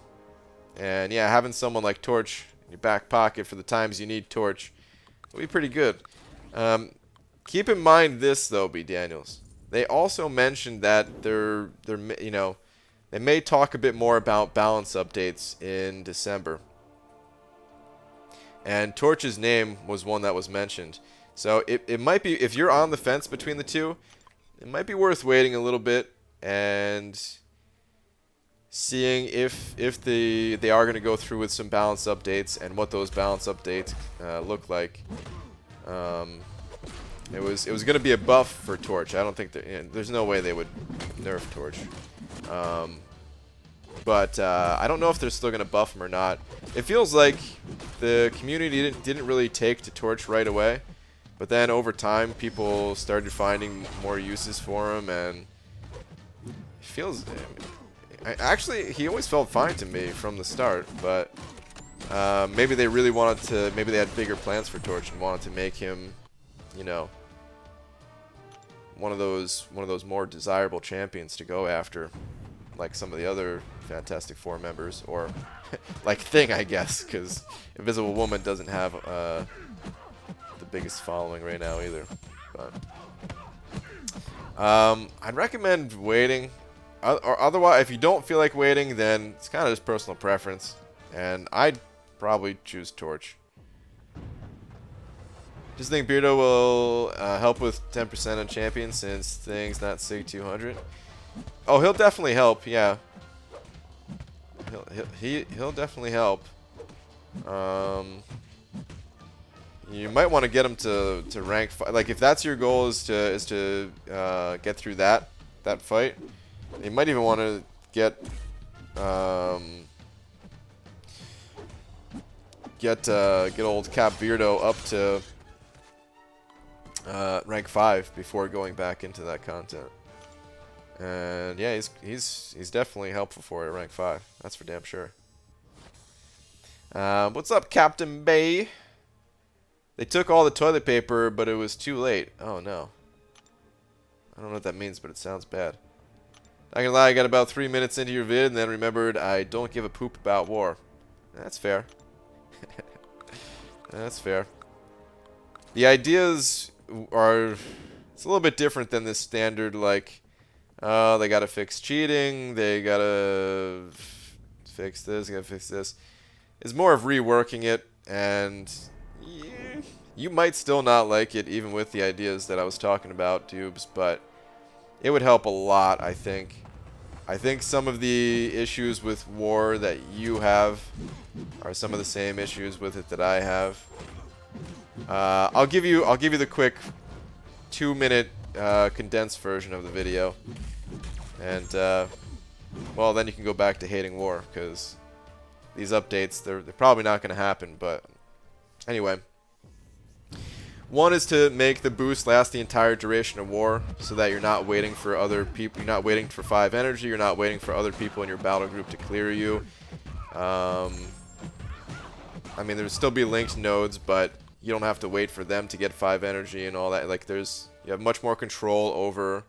A: yeah, having someone like Torch in your back pocket for the times you need Torch will be pretty good. Keep in mind this though, B. Daniels. They also mentioned that they may talk a bit more about balance updates in December. And Torch's name was one that was mentioned. So it might be, if you're on the fence between the two, it might be worth waiting a little bit and seeing if they are going to go through with some balance updates and what those balance updates look like. It was going to be a buff for Torch. I don't think there's no way they would nerf Torch. But I don't know if they're still going to buff him or not. It feels like the community didn't really take to Torch right away. But then over time, people started finding more uses for him, and it feels... Actually, he always felt fine to me from the start, but maybe they really wanted to... Maybe they had bigger plans for Torch and wanted to make him, you know, one of those more desirable champions to go after, like some of the other Fantastic Four members, or like Thing, I guess, because Invisible Woman doesn't have biggest following right now either. But I'd recommend waiting. Or otherwise, if you don't feel like waiting, then it's kind of just personal preference. And I'd probably choose Torch. Just think Beardo will help with 10% on Champion since things not SIG 200. Oh, he'll definitely help. Yeah, he'll definitely help. You might want to get him to rank 5. Like if that's your goal is to get through that fight, you might even want to get old Cap Beardo up to rank 5 before going back into that content. And yeah, he's definitely helpful for it at rank 5. That's for damn sure. What's up, Captain Bay? They took all the toilet paper, but it was too late. Oh no. I don't know what that means, but it sounds bad. Not gonna lie, I got about 3 minutes into your vid and then remembered I don't give a poop about war. That's fair. That's fair. The ideas are... It's a little bit different than the standard, like... they gotta fix cheating, they gotta fix this, they gotta fix this. It's more of reworking it, and... Yeah, you might still not like it, even with the ideas that I was talking about, Dubes, but... It would help a lot, I think. I think some of the issues with war that you have are some of the same issues with it that I have. I'll give you the quick 2-minute condensed version of the video, and well, then you can go back to hating war because these updates they're probably not going to happen. But anyway. One is to make the boost last the entire duration of war, so that you're not waiting for other people. You're not waiting for 5 energy. You're not waiting for other people in your battle group to clear you. I mean, there'll still be linked nodes, but you don't have to wait for them to get 5 energy and all that. Like, you have much more control over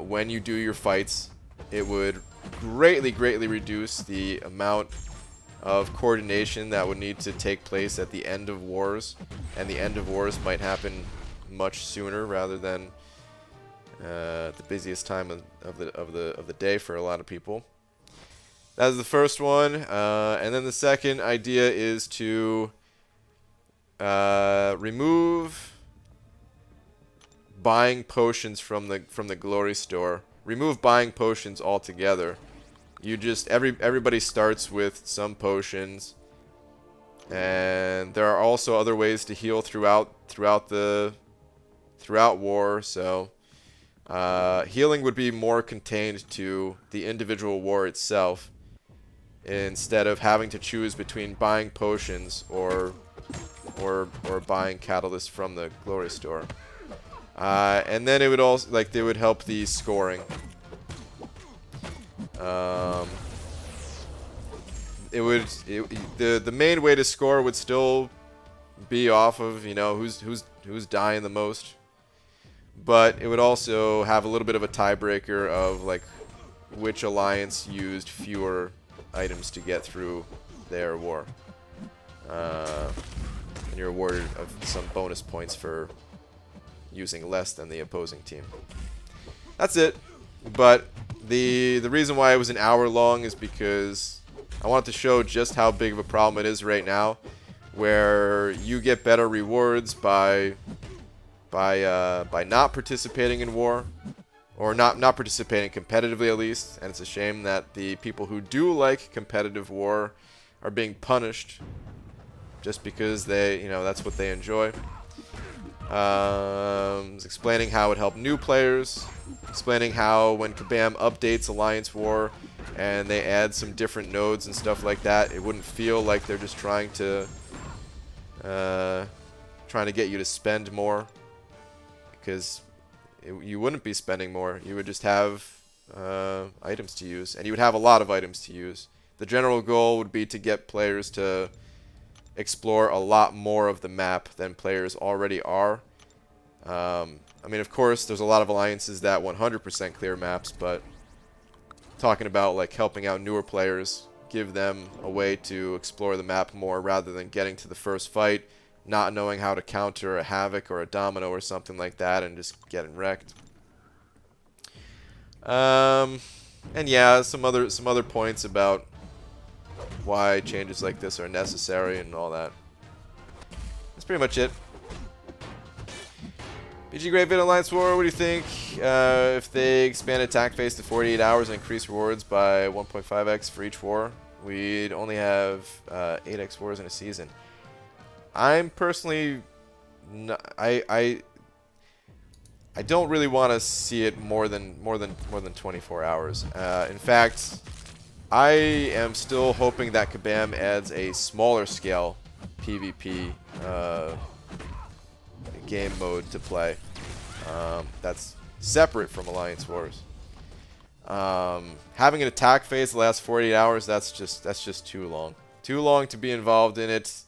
A: when you do your fights. It would greatly reduce the amount of coordination that would need to take place at the end of wars, and the end of wars might happen much sooner rather than the busiest time of the day for a lot of people. That is the first one, and then the second idea is to remove buying potions from the glory store. Remove buying potions altogether. You just everybody starts with some potions, and there are also other ways to heal throughout war. So healing would be more contained to the individual war itself, instead of having to choose between buying potions or buying catalyst from the glory store. And then it would also they would help the scoring. The main way to score would still be off of, you know, who's dying the most, but it would also have a little bit of a tiebreaker of like which alliance used fewer items to get through their war, and you're awarded some bonus points for using less than the opposing team. That's it. But the reason why it was an hour long is because I wanted to show just how big of a problem it is right now, where you get better rewards by not participating in war, or not participating competitively at least. And it's a shame that the people who do like competitive war are being punished just because that's what they enjoy. Explaining how it helped new players, explaining how when Kabam updates Alliance War and they add some different nodes and stuff like that, it wouldn't feel like they're just trying to get you to spend more, because you wouldn't be spending more. You would just have items to use, and you would have a lot of items to use. The general goal would be to get players to explore a lot more of the map than players already are. I mean, of course, there's a lot of alliances that 100% clear maps, but talking about like helping out newer players, give them a way to explore the map more rather than getting to the first fight, not knowing how to counter a Havoc or a Domino or something like that and just getting wrecked. And yeah, some other points about why changes like this are necessary and all that. That's pretty much it. BG Great Vid Alliance War, what do you think? If they expand attack phase to 48 hours and increase rewards by 1.5x for each war, we'd only have 8x wars in a season. I'm personally, I don't really want to see it more than 24 hours. In fact, I am still hoping that Kabam adds a smaller scale PvP game mode to play. That's separate from Alliance Wars. Having an attack phase the last 48 hours, that's just too long. Too long to be involved in it.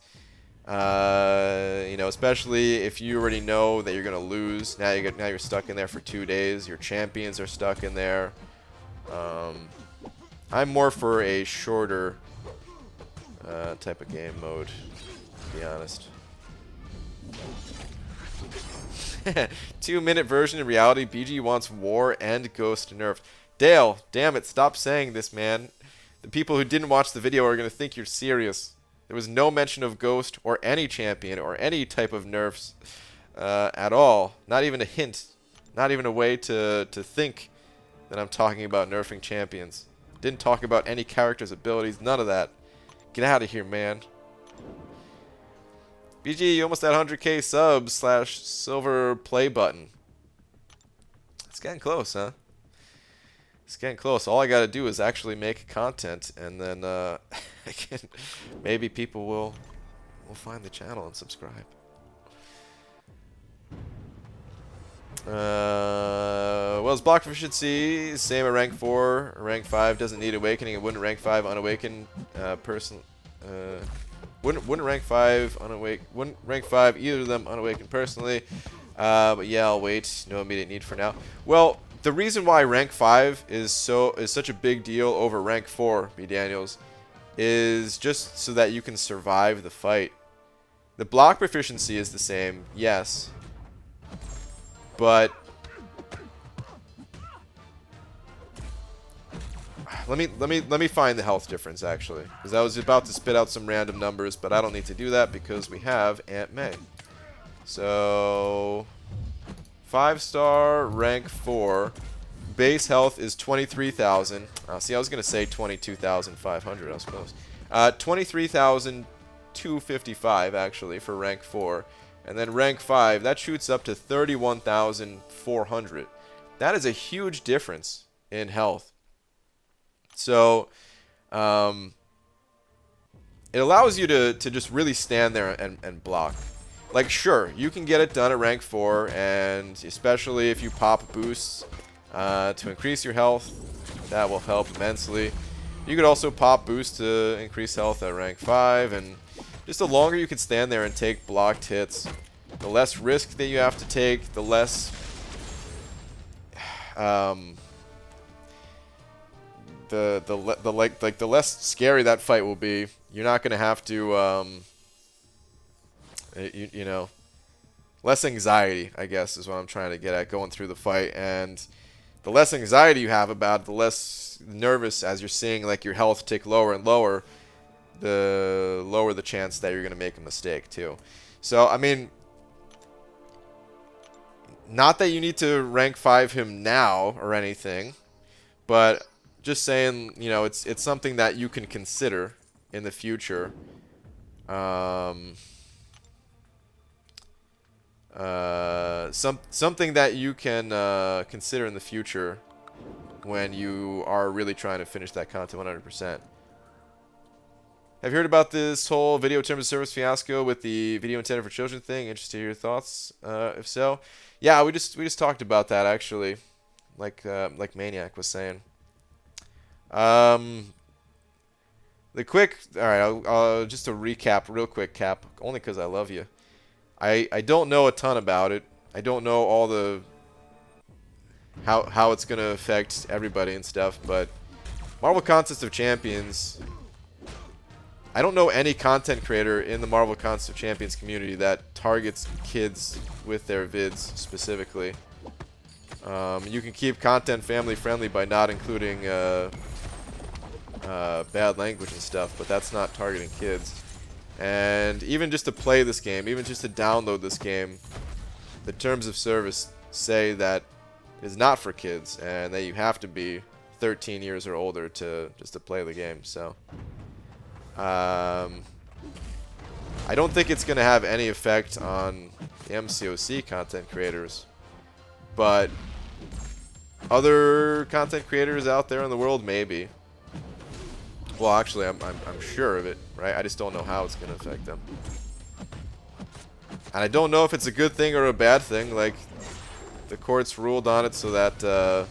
A: You know, especially if you already know that you're gonna lose. Now you're stuck in there for 2 days. Your champions are stuck in there. I'm more for a shorter type of game mode, to be honest. 2-minute version in reality. BG wants War and Ghost nerfed. Dale, damn it, stop saying this, man. The people who didn't watch the video are going to think you're serious. There was no mention of Ghost or any champion or any type of nerfs at all. Not even a hint. Not even a way to think that I'm talking about nerfing champions. Didn't talk about any characters' abilities. None of that. Get out of here, man. BG, you almost at 100k subs / silver play button. It's getting close, huh? It's getting close. All I gotta do is actually make content, and then maybe people will find the channel and subscribe. Well, it's block proficiency, same at rank 4. Rank 5 doesn't need awakening. It wouldn't rank 5 unawakened person. Wouldn't rank 5 wouldn't rank 5 either of them unawakened personally. But yeah, I'll wait. No immediate need for now. Well, the reason why rank 5 is such a big deal over rank 4, B Daniels, is just so that you can survive the fight. The block proficiency is the same, yes, but let me find the health difference actually, because I was about to spit out some random numbers, but I don't need to do that because we have Aunt May. So 5-star rank 4 base health is 23,000. See, I was gonna say 22,500. I was close. 23,255 actually for rank 4, and then rank 5 that shoots up to 31,400. That is a huge difference in health. So it allows you to just really stand there and block. Like, sure, you can get it done at rank 4, and especially if you pop boosts to increase your health, that will help immensely. You could also pop boosts to increase health at rank 5, and just the longer you can stand there and take blocked hits, the less risk that you have to take, the less the less scary that fight will be. You're not gonna have to you know, less anxiety, I guess, is what I'm trying to get at going through the fight. And the less anxiety you have about it, the less nervous as you're seeing like your health tick lower and lower, the lower the chance that you're gonna make a mistake too. So I mean, not that you need to rank 5 him now or anything, but just saying, you know, it's something that you can consider in the future. Something that you can consider in the future when you are really trying to finish that content 100%. Have you heard about this whole video terms of service fiasco with the video intended for children thing? Interested to hear your thoughts. If so, yeah, we just talked about that actually, like Maniac was saying. All right, just a recap real quick, Cap, only because I love you. I don't know a ton about it. I don't know all the how it's gonna affect everybody and stuff, but Marvel Contest of Champions I don't know any content creator in the Marvel Contest Champions community that targets kids with their vids specifically. You can keep content family friendly by not including bad language and stuff, but that's not targeting kids. And even just to play this game, even just to download this game, the terms of service say that it is not for kids and that you have to be 13 years or older to play the game. So I don't think it's going to have any effect on the MCOC content creators, but other content creators out there in the world, maybe. Well, actually, I'm sure of it, right? I just don't know how it's going to affect them. And I don't know if it's a good thing or a bad thing. Like, the courts ruled on it so that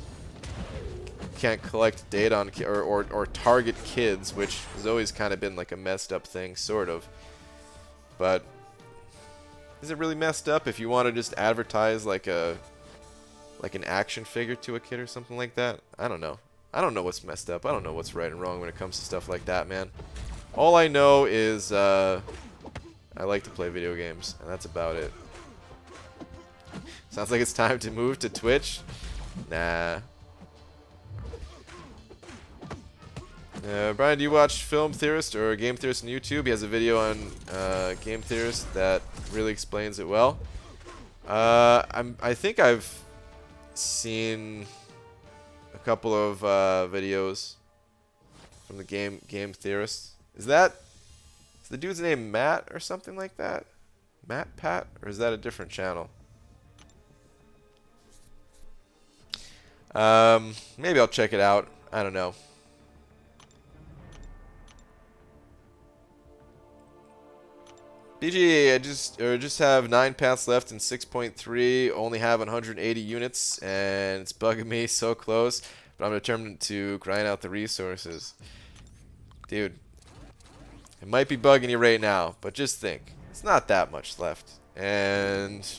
A: can't collect data on or target kids, which has always kind of been like a messed up thing, sort of. But is it really messed up if you want to just advertise like an action figure to a kid or something like that? I don't know. I don't know what's messed up. I don't know what's right and wrong when it comes to stuff like that, man. All I know is I like to play video games, and that's about it. Sounds like it's time to move to Twitch. Nah. Brian, do you watch Film Theorist or Game Theorist on YouTube? He has a video on Game Theorist that really explains it well. I think I've seen a couple of videos from the Game Theorist. Is the dude's name Matt or something like that? Matt Pat? Or is that a different channel? Maybe I'll check it out. I don't know. BG, I just have 9 paths left in 6.3. Only have 180 units, and it's bugging me so close. But I'm determined to grind out the resources. Dude, it might be bugging you right now, but just think, it's not that much left. And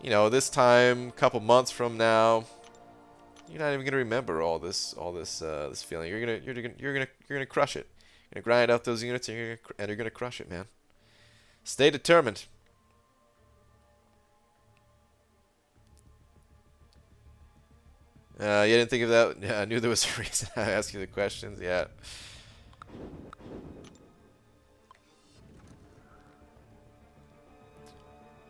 A: you know, this time, a couple months from now, you're not even gonna remember all this feeling. You're gonna crush it. You're gonna grind out those units, and you're gonna crush it, man. Stay determined. You didn't think of that? Yeah, I knew there was a reason I asked you the questions. Yeah.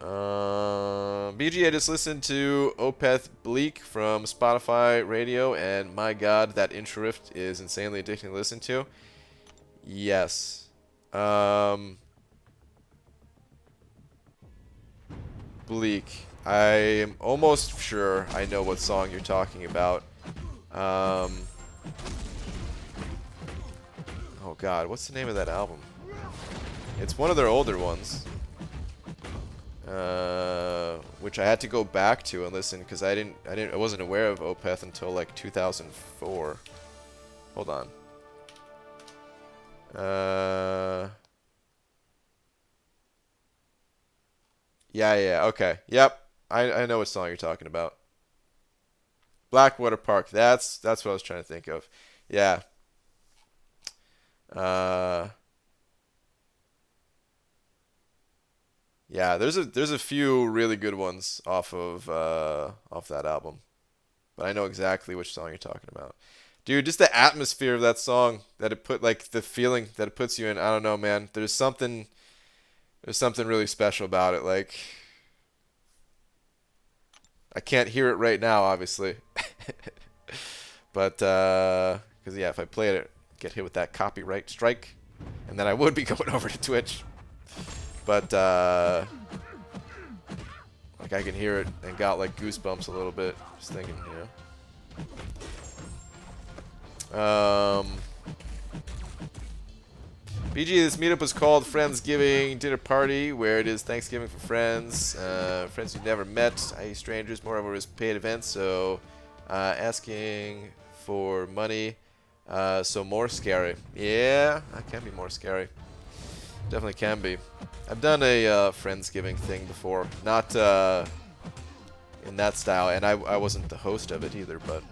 A: BG, I just listened to Opeth Bleak from Spotify Radio, and my god, that intro riff is insanely addicting to listen to. Yes. Bleak. I am almost sure I know what song you're talking about. Oh god, what's the name of that album? It's one of their older ones. Which I had to go back to and listen because I wasn't aware of Opeth until like 2004. Hold on. Yeah, okay. Yep. I know what song you're talking about. Blackwater Park. That's what I was trying to think of. Yeah. Yeah, there's a few really good ones off that album. But I know exactly which song you're talking about. Dude, just the atmosphere of that song that it put, like the feeling that it puts you in. I don't know, man. There's something really special about it. Like, I can't hear it right now, obviously. But because yeah, if I played it, I'd get hit with that copyright strike, and then I would be going over to Twitch. But like I can hear it and got like goosebumps a little bit, just thinking, you know. BG, this meetup was called Friendsgiving Dinner Party, where it is Thanksgiving for friends, friends you've never met, i.e. strangers. Moreover, it's a paid event, so asking for money, so more scary. Yeah, that can be more scary. Definitely can be. I've done a Friendsgiving thing before, not in that style, and I wasn't the host of it either, but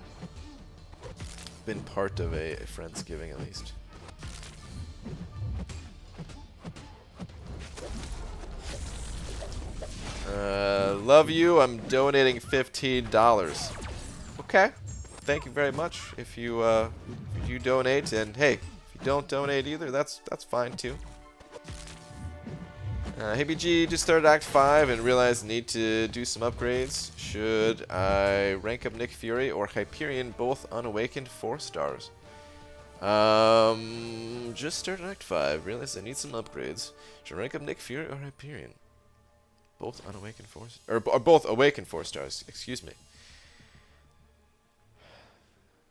A: been part of a Friendsgiving at least. Love you. I'm donating $15. Okay. Thank you very much. If you donate, and hey, if you don't donate either, that's fine too. Hey BG, just started Act 5 and realized need to do some upgrades. Should I rank up Nick Fury or Hyperion, both unawakened 4 stars? Just started Act 5, realized I need some upgrades. Should I rank up Nick Fury or Hyperion? Both unawakened 4 or both awakened 4 stars, excuse me.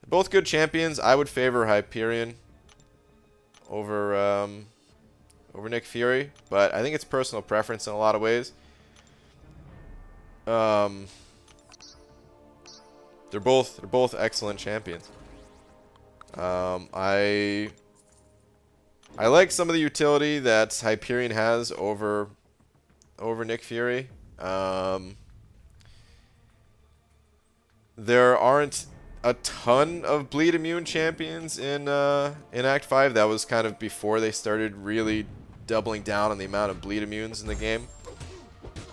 A: Both good champions. I would favor Hyperion over Nick Fury, but I think it's personal preference in a lot of ways. They're both excellent champions. I like some of the utility that Hyperion has over Nick Fury. There aren't a ton of bleed immune champions in Act 5. That was kind of before they started really doubling down on the amount of bleed immunes in the game.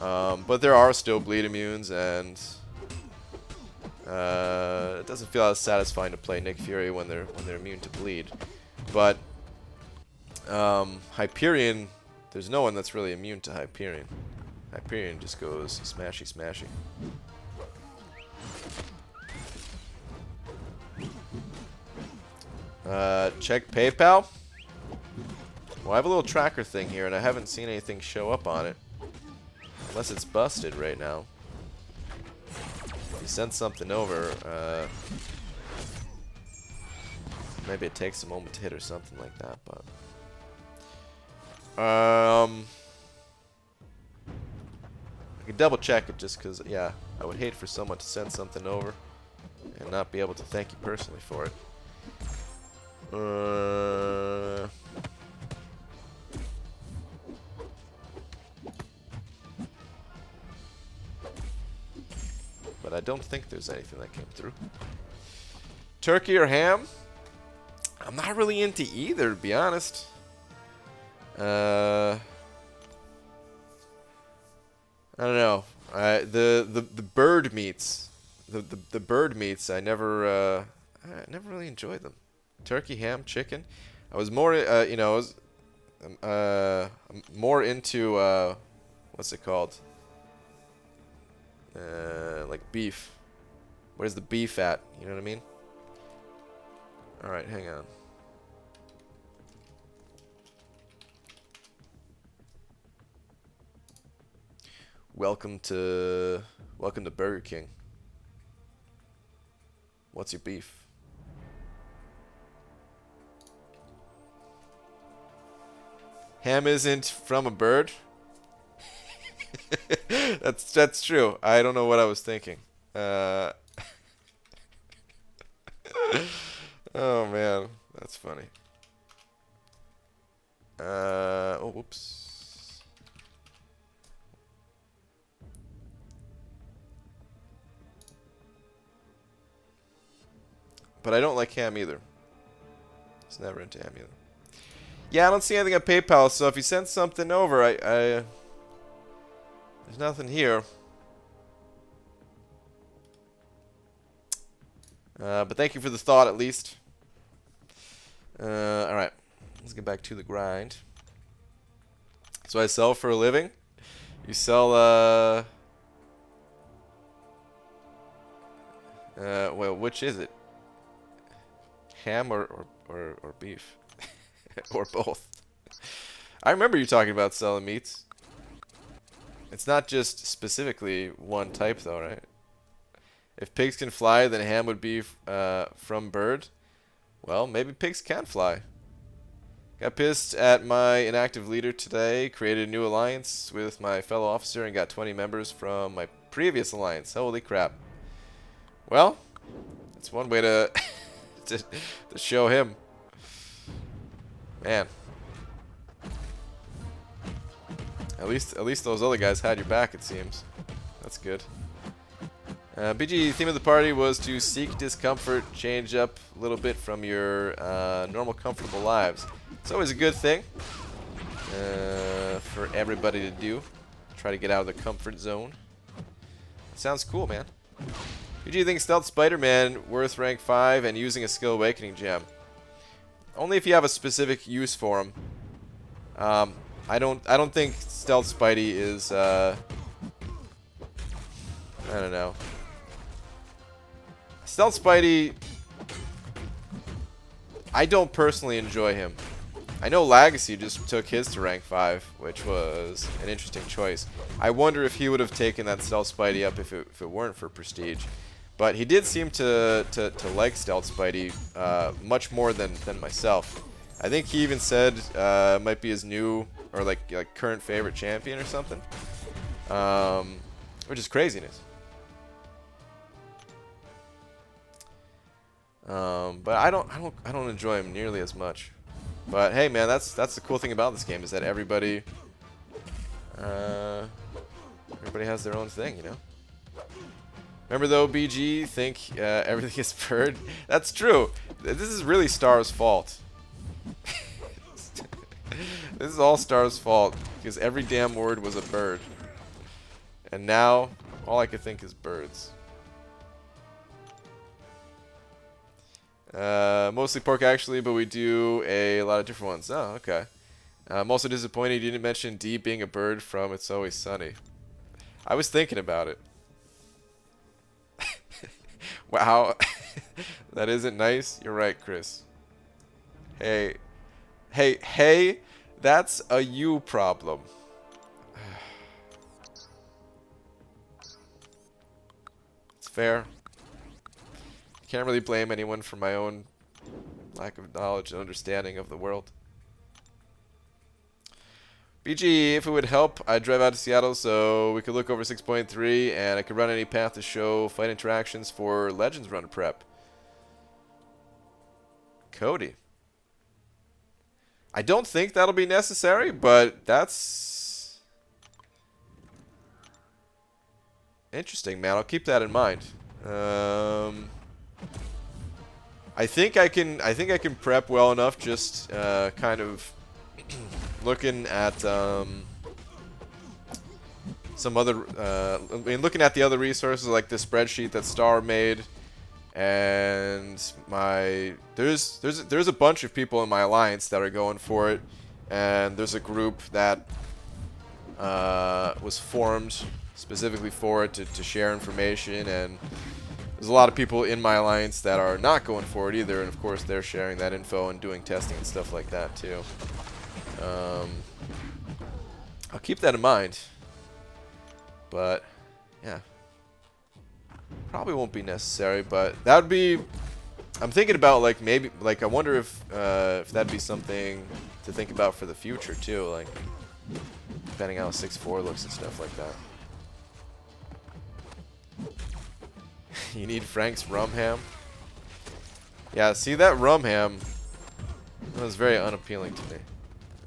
A: But there are still bleed immunes, and it doesn't feel as satisfying to play Nick Fury when they're immune to bleed. But Hyperion, there's no one that's really immune to Hyperion. Hyperion just goes smashy smashy. Check PayPal. Well, I have a little tracker thing here, and I haven't seen anything show up on it. Unless it's busted right now. If you send something over, maybe it takes a moment to hit or something like that, but... I can double check it just because, yeah, I would hate for someone to send something over and not be able to thank you personally for it. But I don't think there's anything that came through. Turkey or ham? I'm not really into either, to be honest. I don't know. The bird meats, the bird meats. I never really enjoyed them. Turkey, ham, chicken. I was more, you know, more into what's it called? Like beef. Where's the beef at? You know what I mean? All right, hang on. Welcome to Burger King. What's your beef? Ham isn't from a bird? That's true. I don't know what I was thinking. Oh man, that's funny. Oh, whoops. But I don't like ham either. It's never into ham either. Yeah, I don't see anything on PayPal, so if you send something over, there's nothing here. But thank you for the thought, at least. Alright, let's get back to the grind. So I sell for a living. You sell, well, which is it? Ham or beef? Or both. I remember you talking about selling meats. It's not just specifically one type, though, right? If pigs can fly, then ham would be from bird. Well, maybe pigs can fly. Got pissed at my inactive leader today. Created a new alliance with my fellow officer and got 20 members from my previous alliance. Holy crap. Well, that's one way to to show him. Man. At least those other guys had your back, it seems. That's good. BG, theme of the party was to seek discomfort, change up a little bit from your normal comfortable lives. It's always a good thing for everybody to do. Try to get out of the comfort zone. Sounds cool, man. Who do you think Stealth Spider-Man worth rank 5 and using a Skill Awakening gem? Only if you have a specific use for him. I don't think Stealth Spidey is I don't know. Stealth Spidey, I don't personally enjoy him. I know Legacy just took his to rank 5, which was an interesting choice. I wonder if he would have taken that Stealth Spidey up if it weren't for Prestige. But he did seem to like Stealth Spidey much more than myself. I think he even said it might be his new or like current favorite champion or something, which is craziness. But I don't enjoy him nearly as much. But hey, man, that's the cool thing about this game is that everybody has their own thing, you know. Remember though, BG, think everything is bird? That's true. This is really Star's fault. This is all Star's fault because every damn word was a bird. And now all I can think is birds. Mostly pork actually, but we do a lot of different ones. Oh, okay. I'm also disappointed you didn't mention D being a bird from It's Always Sunny. I was thinking about it. Wow. That isn't nice. You're right, Chris. Hey, that's a you problem. It's fair. Can't really blame anyone for my own lack of knowledge and understanding of the world. BG, if it would help, I'd drive out to Seattle so we could look over 6.3 and I could run any path to show fight interactions for Legends Run prep. Cody. I don't think that'll be necessary, but that's interesting, man. I'll keep that in mind. I think I can prep well enough just kind of looking at some other looking at the other resources like the spreadsheet that Star made, and there's a bunch of people in my alliance that are going for it, and there's a group that was formed specifically for it to share information, and there's a lot of people in my alliance that are not going for it either, and of course they're sharing that info and doing testing and stuff like that too. I'll keep that in mind, but yeah, probably won't be necessary, but that would be, I'm thinking about like maybe, like I wonder if that'd be something to think about for the future too, like depending on how 6'4" looks and stuff like that. You need Frank's rum ham. Yeah, see that rum ham was very unappealing to me.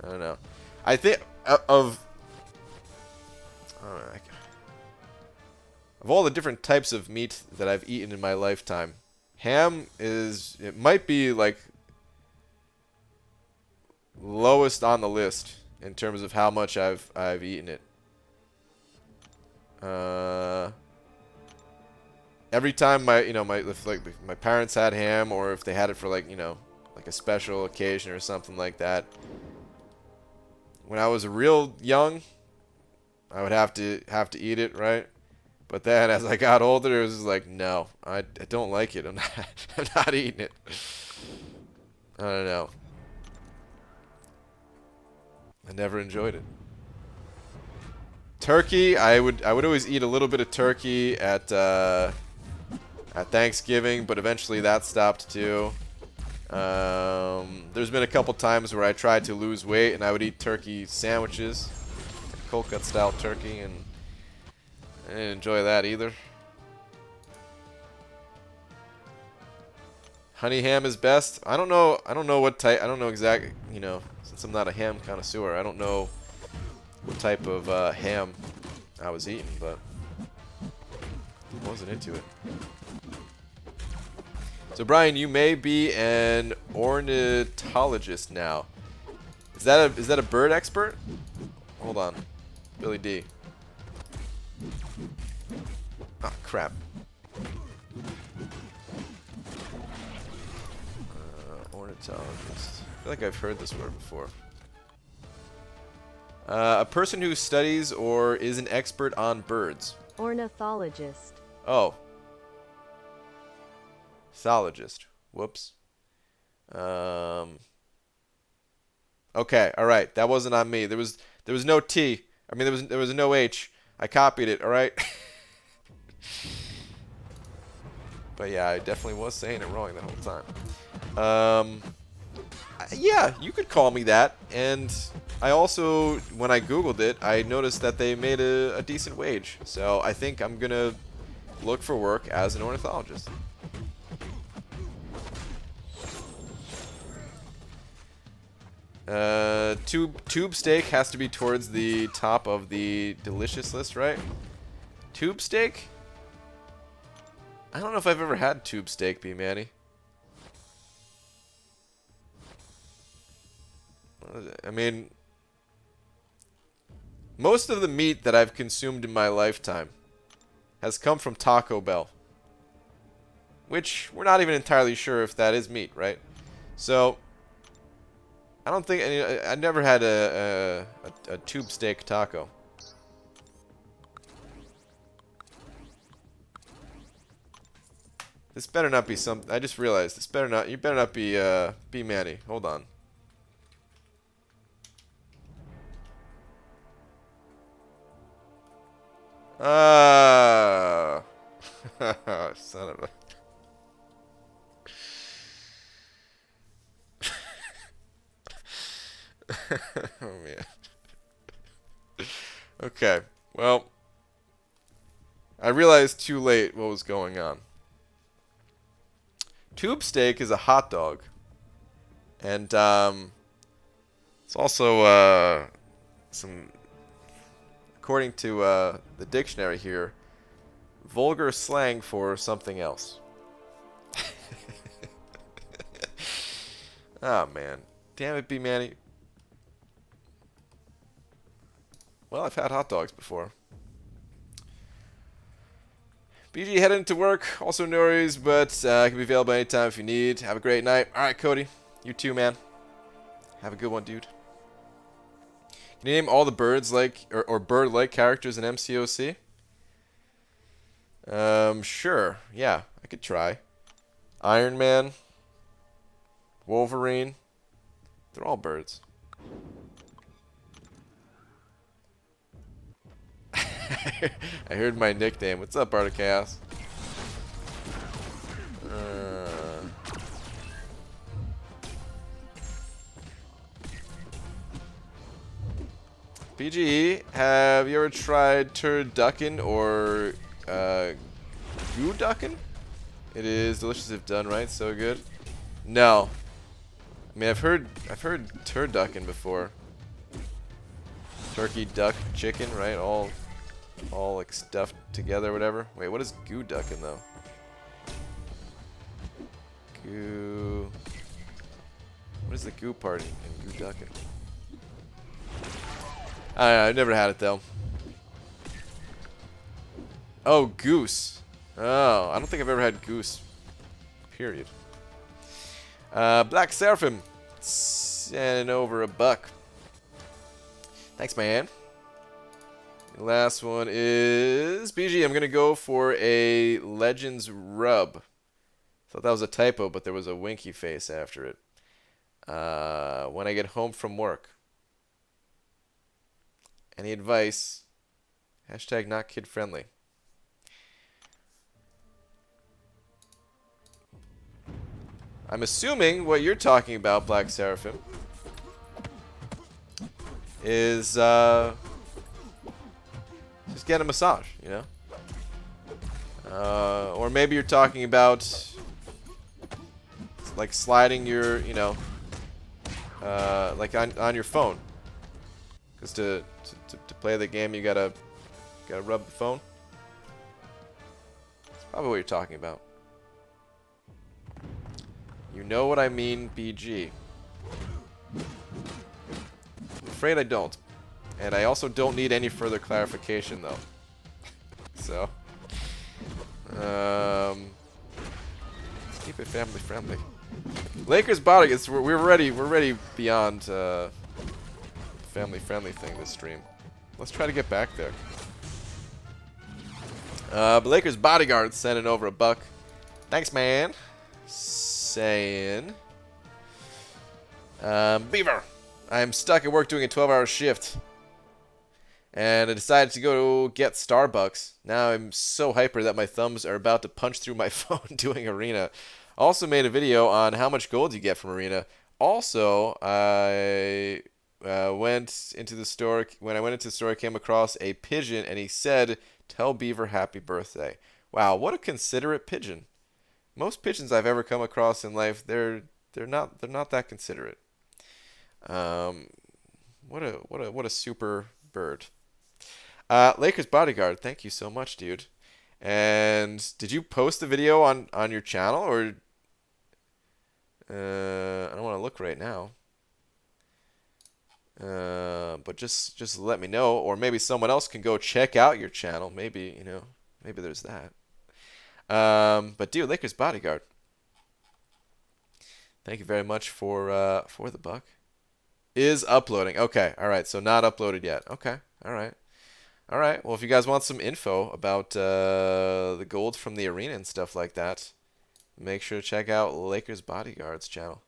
A: I don't know. I think of all the different types of meat that I've eaten in my lifetime, ham is, it might be like lowest on the list in terms of how much I've eaten it. Every time my parents had ham, or if they had it for like a special occasion or something like that, when I was real young, I would have to eat it, right? But then as I got older, it was just like, no, I don't like it. I'm not eating it. I don't know. I never enjoyed it. Turkey, I would always eat a little bit of turkey at Thanksgiving, but eventually that stopped too. There's been a couple times where I tried to lose weight and I would eat turkey sandwiches, cold cut style turkey, and I didn't enjoy that either. Honey ham is best. I don't know what type. I don't know exactly. Since I'm not a ham connoisseur, I don't know what type of ham I was eating, but I wasn't into it. So Brian, you may be an ornithologist now. Is that a bird expert? Hold on, Billy D. Oh, crap. Ornithologist. I feel like I've heard this word before. A person who studies or is an expert on birds.
B: Ornithologist.
A: Oh. Thologist. Whoops. Okay, alright. That wasn't on me. There was no T. I mean there was no H. I copied it, alright? But yeah, I definitely was saying it wrong the whole time. Yeah, you could call me that. And I also, when I Googled it, I noticed that they made a decent wage. So I think I'm going to look for work as an ornithologist. Tube steak has to be towards the top of the delicious list, right? Tube steak? I don't know if I've ever had tube steak, B Manny. I mean, most of the meat that I've consumed in my lifetime has come from Taco Bell. Which, we're not even entirely sure if that is meat, right? So, I don't think, I never had a tube steak taco. This better not be some. I just realized this better not. You better not be Manny. Hold on. Son of a. Oh man. Okay. Well, I realized too late what was going on. Tube steak is a hot dog. And it's also some, according to the dictionary here, vulgar slang for something else. Oh man. Damn it, B Manny. Well, I've had hot dogs before. BG heading to work. Also no worries, but can be available anytime if you need. Have a great night. Alright, Cody. You too, man. Have a good one, dude. Can you name all the birds like or bird-like characters in MCOC? Sure. Yeah, I could try. Iron Man. Wolverine. They're all birds. I heard my nickname. What's up, Art of Chaos? PGE, have you ever tried turducken or gooducken? It is delicious if done right. So good. No. I mean, I've heard turducken before. Turkey, duck, chicken, right? All like stuffed together, or whatever. Wait, what is gooducken though? Goo. What is the goo part in gooducken? I don't know, I've never had it though. Oh, goose. Oh, I don't think I've ever had goose. Period. Black Seraphim. Sending over $1. Thanks, man. The last one is BG. I'm gonna go for a Legends rub. Thought that was a typo, but there was a winky face after it. When I get home from work. Any advice? Hashtag not kid friendly. I'm assuming what you're talking about, Black Seraphim, is just get a massage, you know? Or maybe you're talking about like sliding your, you know, like on your phone. Because to play the game, you gotta rub the phone. That's probably what you're talking about. You know what I mean, BG. I'm afraid I don't. And I also don't need any further clarification, though. Keep it family friendly. Lakers bodyguards. We're ready beyond family friendly thing this stream. Let's try to get back there. But Lakers bodyguards sending over $1. Thanks, man. Saying, Beaver, I am stuck at work doing a 12-hour shift, and I decided to go get Starbucks. Now I'm so hyper that my thumbs are about to punch through my phone doing Arena. Also made a video on how much gold you get from Arena. Also, I went into the store. When I went into the store, I came across a pigeon, and he said, "Tell Beaver happy birthday." Wow, what a considerate pigeon. Most pigeons I've ever come across in life, they're not that considerate. What a super bird. Lakers bodyguard, thank you so much, dude. And did you post the video on your channel, or I don't want to look right now. But just let me know, or maybe someone else can go check out your channel. Maybe, maybe there's that. But dude, Lakers bodyguard, thank you very much for the $1. Is uploading. Okay, all right. So not uploaded yet. Okay, all right. All right. Well, if you guys want some info about the gold from the arena and stuff like that, make sure to check out Lakers Bodyguard's channel.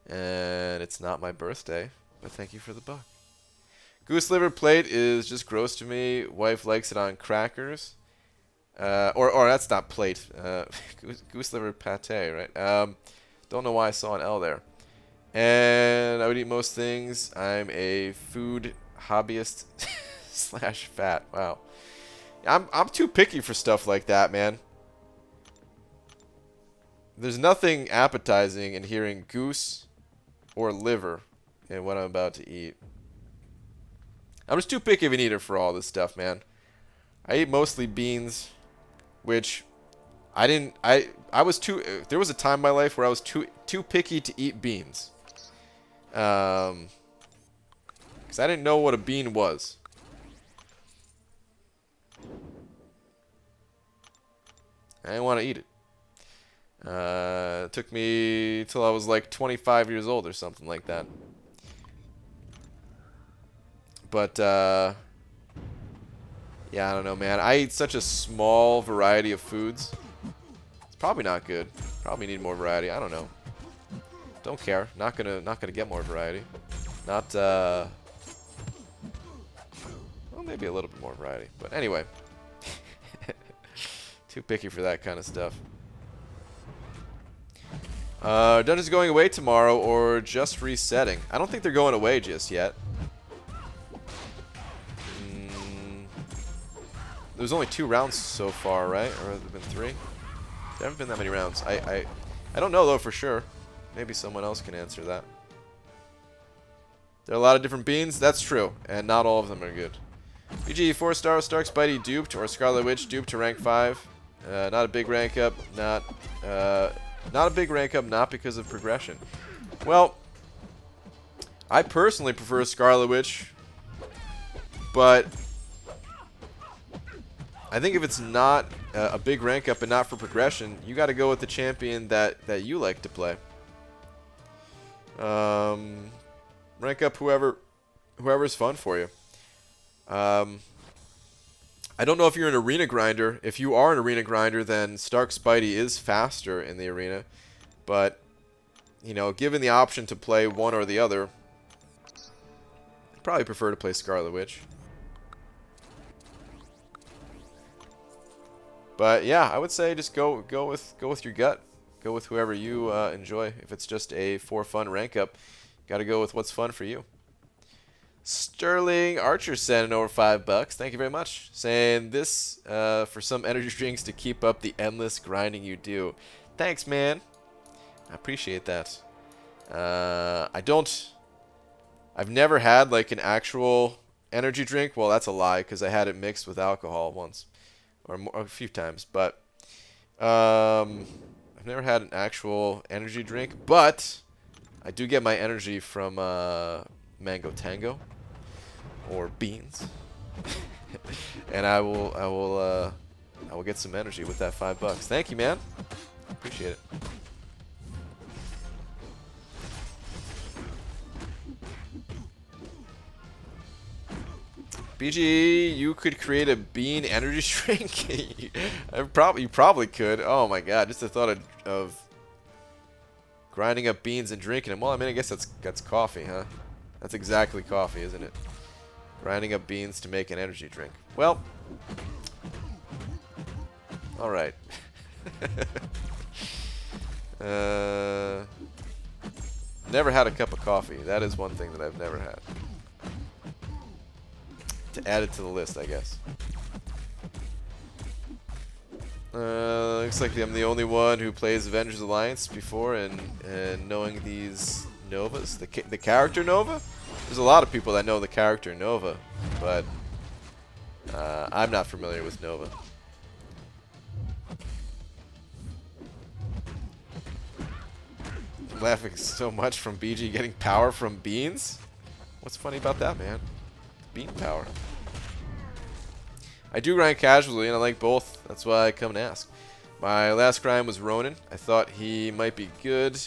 A: And it's not my birthday, but thank you for the $1. Goose liver plate is just gross to me. Wife likes it on crackers. Or that's not plate. Goose liver pate, right? Don't know why I saw an L there. And I would eat most things. I'm a food hobbyist slash fat. Wow. I'm too picky for stuff like that, man. There's nothing appetizing in hearing goose or liver in what I'm about to eat. I'm just too picky of an eater for all this stuff, man. I eat mostly beans, which I was too. There was a time in my life where I was too picky to eat beans. Because I didn't know what a bean was. I didn't want to eat it. It took me till I was like 25 years old or something like that. But, yeah, I don't know, man. I eat such a small variety of foods. It's probably not good. Probably need more variety. I don't know. Don't care. Not gonna get more variety. Not, well, maybe a little bit more variety. But anyway. Too picky for that kind of stuff. Dungeon's going away tomorrow or just resetting? I don't think they're going away just yet. There's only 2 rounds so far, right? Or have there been 3? There haven't been that many rounds. I don't know, though, for sure. Maybe someone else can answer that. There are a lot of different beans. That's true. And not all of them are good. BG 4-star, Stark Spidey duped, or Scarlet Witch duped to rank 5. Not a big rank up. Not a big rank up, not because of progression. Well, I personally prefer Scarlet Witch, but I think if it's not a big rank up and not for progression, you got to go with the champion that you like to play. Rank up whoever's fun for you. I don't know if you're an arena grinder. If you are an arena grinder, then Stark Spidey is faster in the arena. But, given the option to play one or the other, I'd probably prefer to play Scarlet Witch. But yeah, I would say just go with your gut. Go with whoever you enjoy. If it's just a for fun rank up, got to go with what's fun for you. Sterling Archer sending over $5. Thank you very much. Saying this for some energy drinks to keep up the endless grinding you do. Thanks, man. I appreciate that. I've never had like an actual energy drink. Well, that's a lie because I had it mixed with alcohol once or a few times. But I've never had an actual energy drink. But I do get my energy from Mango Tango. Or beans. And I will I will get some energy with that $5. Thank you, man. Appreciate it. BG, you could create a bean energy drink. You probably could. Oh my god, just the thought of grinding up beans and drinking them. Well, I mean, I guess that's coffee, huh? That's exactly coffee, isn't it? Grinding up beans to make an energy drink. Well, all right. Never had a cup of coffee. That is one thing that I've never had. To add it to the list, I guess. Looks like I'm the only one who plays Avengers Alliance before, and knowing these Novas, the character Nova. There's a lot of people that know the character Nova, but I'm not familiar with Nova. I'm laughing so much from BG getting power from beans. What's funny about that, man? Bean power. I do grind casually, and I like both. That's why I come and ask. My last grind was Ronin. I thought he might be good,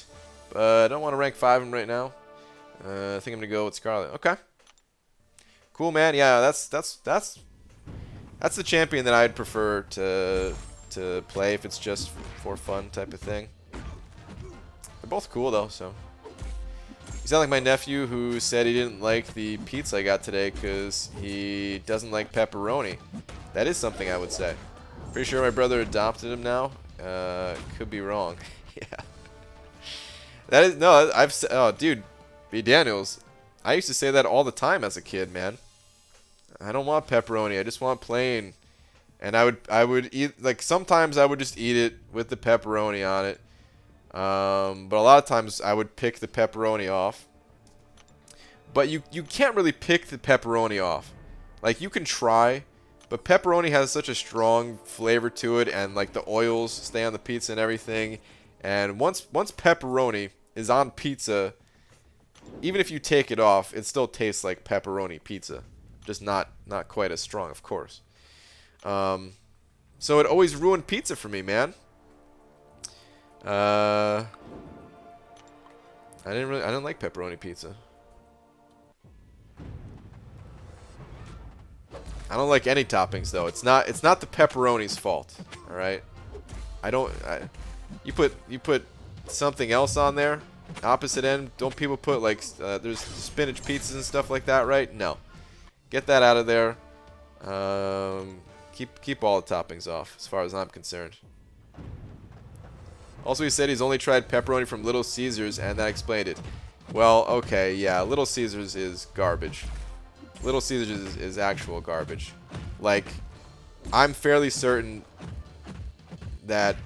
A: but I don't want to rank 5 him right now. I think I'm gonna go with Scarlet. Okay. Cool, man. Yeah, that's the champion that I'd prefer to play if it's just for fun type of thing. They're both cool though, so. You sound like my nephew who said he didn't like the pizza I got today because he doesn't like pepperoni. That is something I would say. Pretty sure my brother adopted him now. Could be wrong. Yeah. That is no. Oh, dude, B Daniels. I used to say that all the time as a kid, man. I don't want pepperoni. I just want plain. And I would eat, like, sometimes I would just eat it with the pepperoni on it. But a lot of times I would pick the pepperoni off. But you can't really pick the pepperoni off. Like, you can try, but pepperoni has such a strong flavor to it, and like the oils stay on the pizza and everything. And once pepperoni is on pizza, even if you take it off, it still tastes like pepperoni pizza. Just not quite as strong, of course. So it always ruined pizza for me, man. I didn't like pepperoni pizza. I don't like any toppings though. It's not the pepperoni's fault. All right. You put something else on there. Opposite end. Don't people put like there's spinach pizzas and stuff like that, right? No. Get that out of there. Keep all the toppings off, as far as I'm concerned. Also, he said he's only tried pepperoni from Little Caesars, and that explained it. Well, okay, yeah, Little Caesars is garbage. Little Caesars is actual garbage. Like, I'm fairly certain that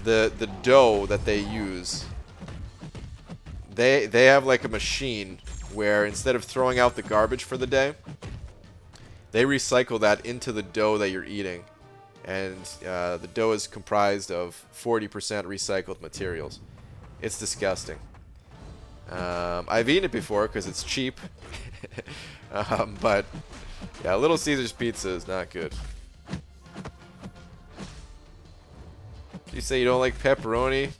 A: the dough that they use, they have like a machine where instead of throwing out the garbage for the day, they recycle that into the dough that you're eating. And the dough is comprised of 40% recycled materials. It's disgusting. I've eaten it before because it's cheap. But yeah, Little Caesars pizza is not good. You say you don't like pepperoni?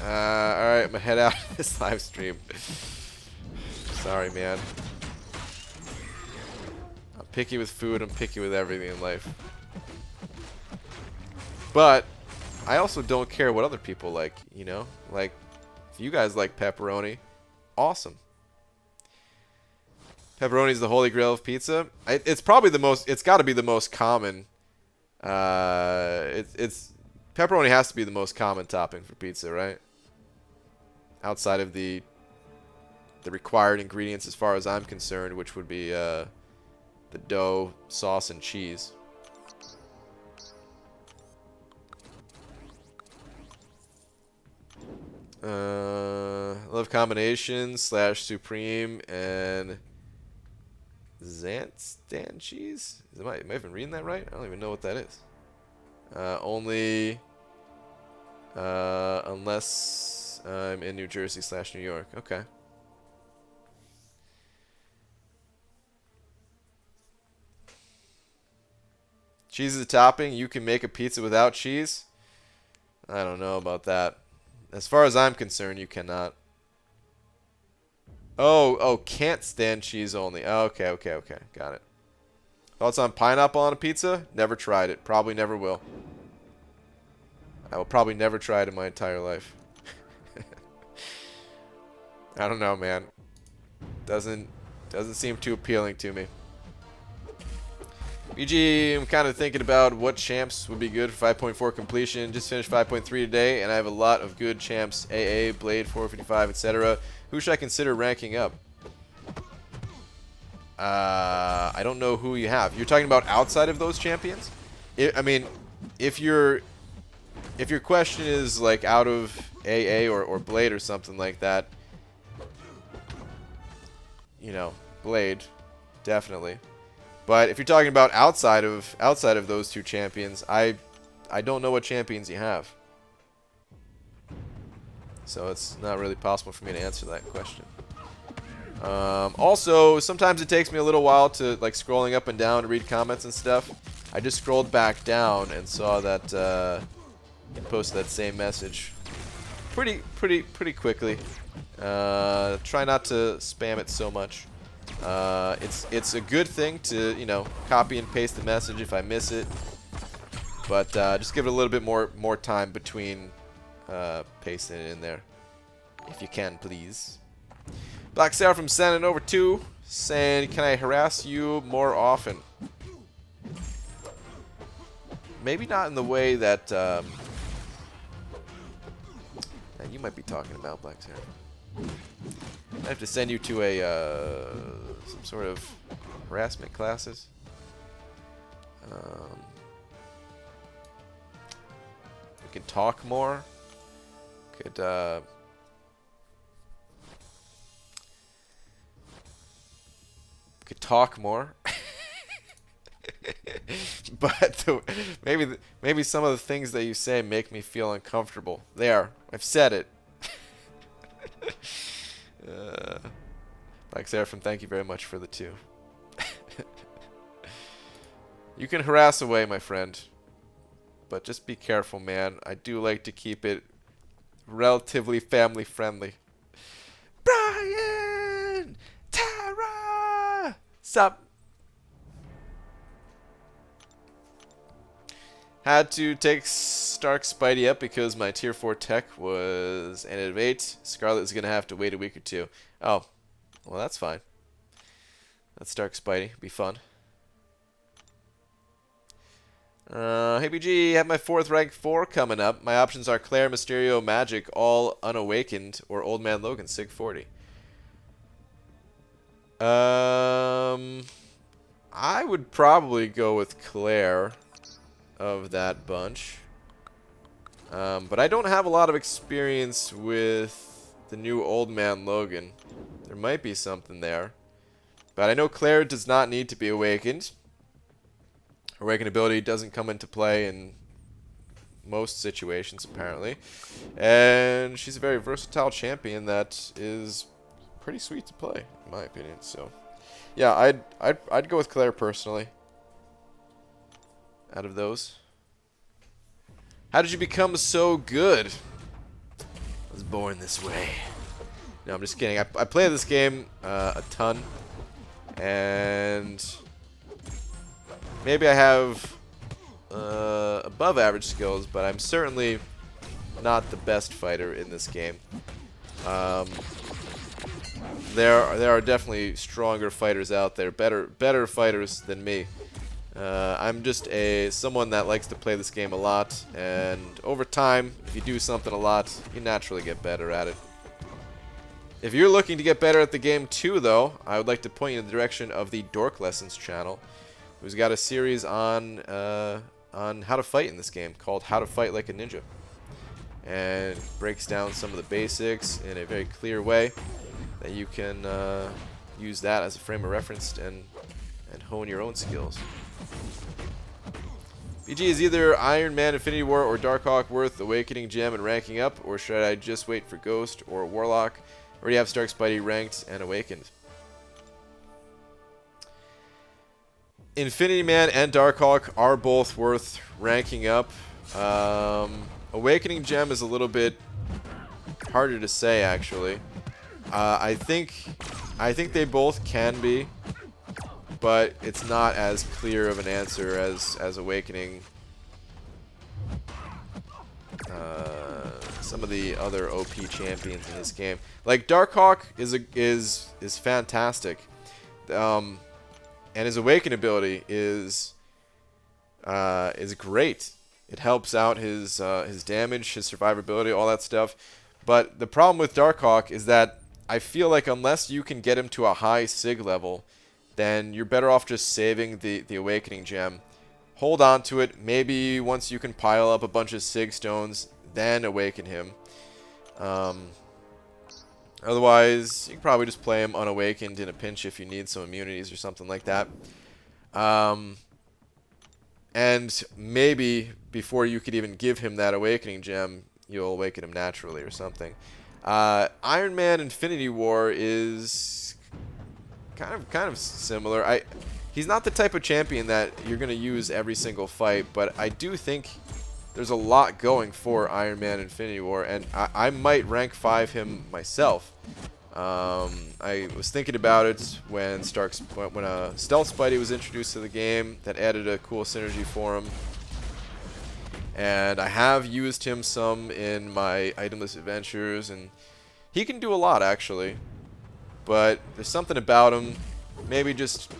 A: Alright, I'm gonna head out of this live stream. Sorry, man. I'm picky with food, I'm picky with everything in life. But I also don't care what other people like, you know? Like, if you guys like pepperoni, awesome. Pepperoni is the holy grail of pizza. It's probably the most, it's got to be the most common. Pepperoni has to be the most common topping for pizza, right? Outside of the required ingredients as far as I'm concerned, which would be the dough, sauce, and cheese. Love combinations / supreme and Zanstan cheese. Am I even reading that right? I don't even know what that is. Only unless I'm in New Jersey / New York. Okay. Cheese is a topping. You can make a pizza without cheese. I don't know about that. As far as I'm concerned, you cannot. Oh, can't stand cheese only. Okay. Got it. Thoughts on pineapple on a pizza? Never tried it. Probably never will. I will probably never try it in my entire life. I don't know, man. Doesn't seem too appealing to me. BG, I'm kind of thinking about what champs would be good for 5.4 completion. Just finished 5.3 today, and I have a lot of good champs. AA, Blade, 455, etc. Who should I consider ranking up? I don't know who you have. You're talking about outside of those champions? I mean, if your question is like out of AA or Blade or something like that, you know, Blade, definitely. But if you're talking about outside of those two champions, I don't know what champions you have. So it's not really possible for me to answer that question. Also, sometimes it takes me a little while to like scrolling up and down to read comments and stuff. I just scrolled back down and saw that you posted that same message pretty quickly. Try not to spam it so much. It's a good thing to, you know, copy and paste the message if I miss it, but just give it a little bit more time between pasting it in there, if you can, please. Black Sarah from Sending Over 2 saying, can I harass you more often? Maybe not in the way that you might be talking about, Black Sarah. I have to send you to a some sort of harassment classes. We can talk more. Could talk more. But maybe some of the things that you say make me feel uncomfortable. There, I've said it. Like Seraphim, thank you very much for the 2. You can harass away, my friend, but just be careful, man. I do like to keep it relatively family friendly. Brian! Tara! Sup? Had to take Stark Spidey up because my tier 4 tech was ended of 8. Scarlet is going to have to wait a week or 2. Oh, well, that's fine. That's Stark Spidey. Be fun. Hey BG, have my 4th rank 4 coming up. My options are Claire, Mysterio, Magic, all unawakened, or Old Man Logan, Sig 40. I would probably go with Claire of that bunch. But I don't have a lot of experience with the new Old Man Logan. There might be something there. But I know Claire does not need to be awakened. Awakened ability doesn't come into play in most situations, apparently. And she's a very versatile champion that is pretty sweet to play, in my opinion. So, yeah, I'd go with Claire personally. Out of those. How did you become so good? I was born this way. No, I'm just kidding. I play this game a ton. And maybe I have above average skills, but I'm certainly not the best fighter in this game. There are definitely stronger fighters out there, better fighters than me. I'm just someone that likes to play this game a lot, and over time, if you do something a lot, you naturally get better at it. If you're looking to get better at the game too, though, I would like to point you in the direction of the Dork Lessons channel, who's got a series on how to fight in this game called How to Fight Like a Ninja, and breaks down some of the basics in a very clear way that you can use that as a frame of reference and hone your own skills. BG, is either Iron Man, Infinity War, or Darkhawk worth Awakening Gem and ranking up, or should I just wait for Ghost or Warlock? Already have Stark Spidey ranked and awakened. Infinity Man and Darkhawk are both worth ranking up. Awakening Gem is a little bit harder to say, actually. I think they both can be, but it's not as clear of an answer as Awakening. Some of the other OP champions in this game, like Darkhawk, is fantastic, and his Awaken ability is great. It helps out his damage, his survivability, all that stuff. But the problem with Darkhawk is that I feel like unless you can get him to a high Sig level, then you're better off just saving the Awakening Gem. Hold on to it. Maybe once you can pile up a bunch of Sig Stones, then awaken him. Otherwise, you can probably just play him unawakened in a pinch if you need some immunities or something like that. And maybe before you could even give him that Awakening Gem, you'll awaken him naturally or something. Iron Man Infinity War is kind of similar. He's not the type of champion that you're going to use every single fight, but I do think there's a lot going for Iron Man Infinity War, and I might rank 5 him myself. I was thinking about it when Stealth Spidey was introduced to the game. That added a cool synergy for him. And I have used him some in my Itemless adventures, and he can do a lot, actually. But there's something about him, maybe just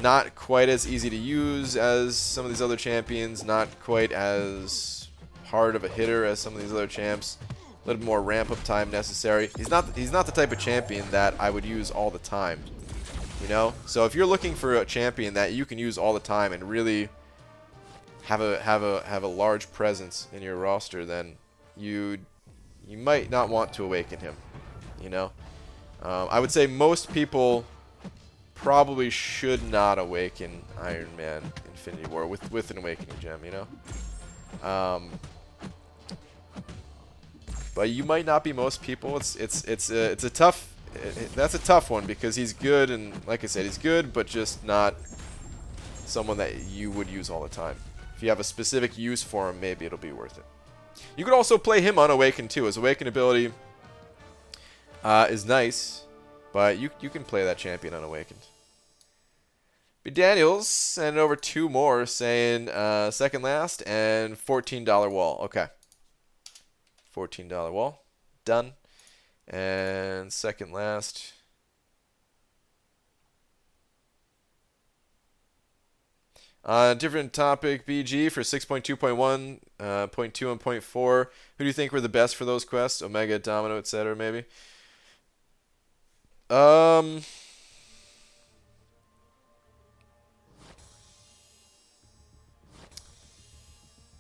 A: not quite as easy to use as some of these other champions, not quite as hard of a hitter as some of these other champs. A little more ramp-up time necessary. He's not the type of champion that I would use all the time, you know? So if you're looking for a champion that you can use all the time and really have a large presence in your roster, then you might not want to awaken him, you know? I would say most people probably should not awaken Iron Man Infinity War with an Awakening Gem, you know? But you might not be most people. It's a tough. That's a tough one because he's good, and like I said, he's good, but just not someone that you would use all the time. If you have a specific use for him, maybe it'll be worth it. You could also play him unawakened too. His Awaken ability is nice, but you can play that champion unawakened. B. Daniels sent over 2 more saying second last and $14 wall. Okay. $14 wall. Done. And second last. Different topic, BG, for 6.2.1, .2, and .4. Who do you think were the best for those quests? Omega, Domino, etc. maybe?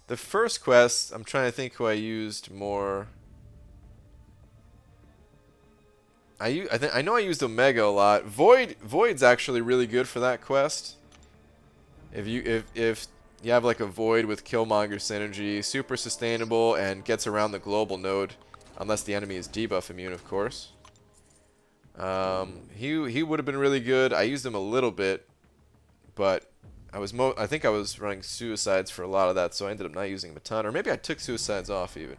A: The first quest, I'm trying to think who I used more. I know I used Omega a lot. Void's actually really good for that quest. If you have like a Void with Killmonger synergy, super sustainable and gets around the global node, unless the enemy is debuff immune, of course. He would have been really good. I used him a little bit, but I think I was running Suicides for a lot of that, so I ended up not using him a ton. Or maybe I took Suicides off even.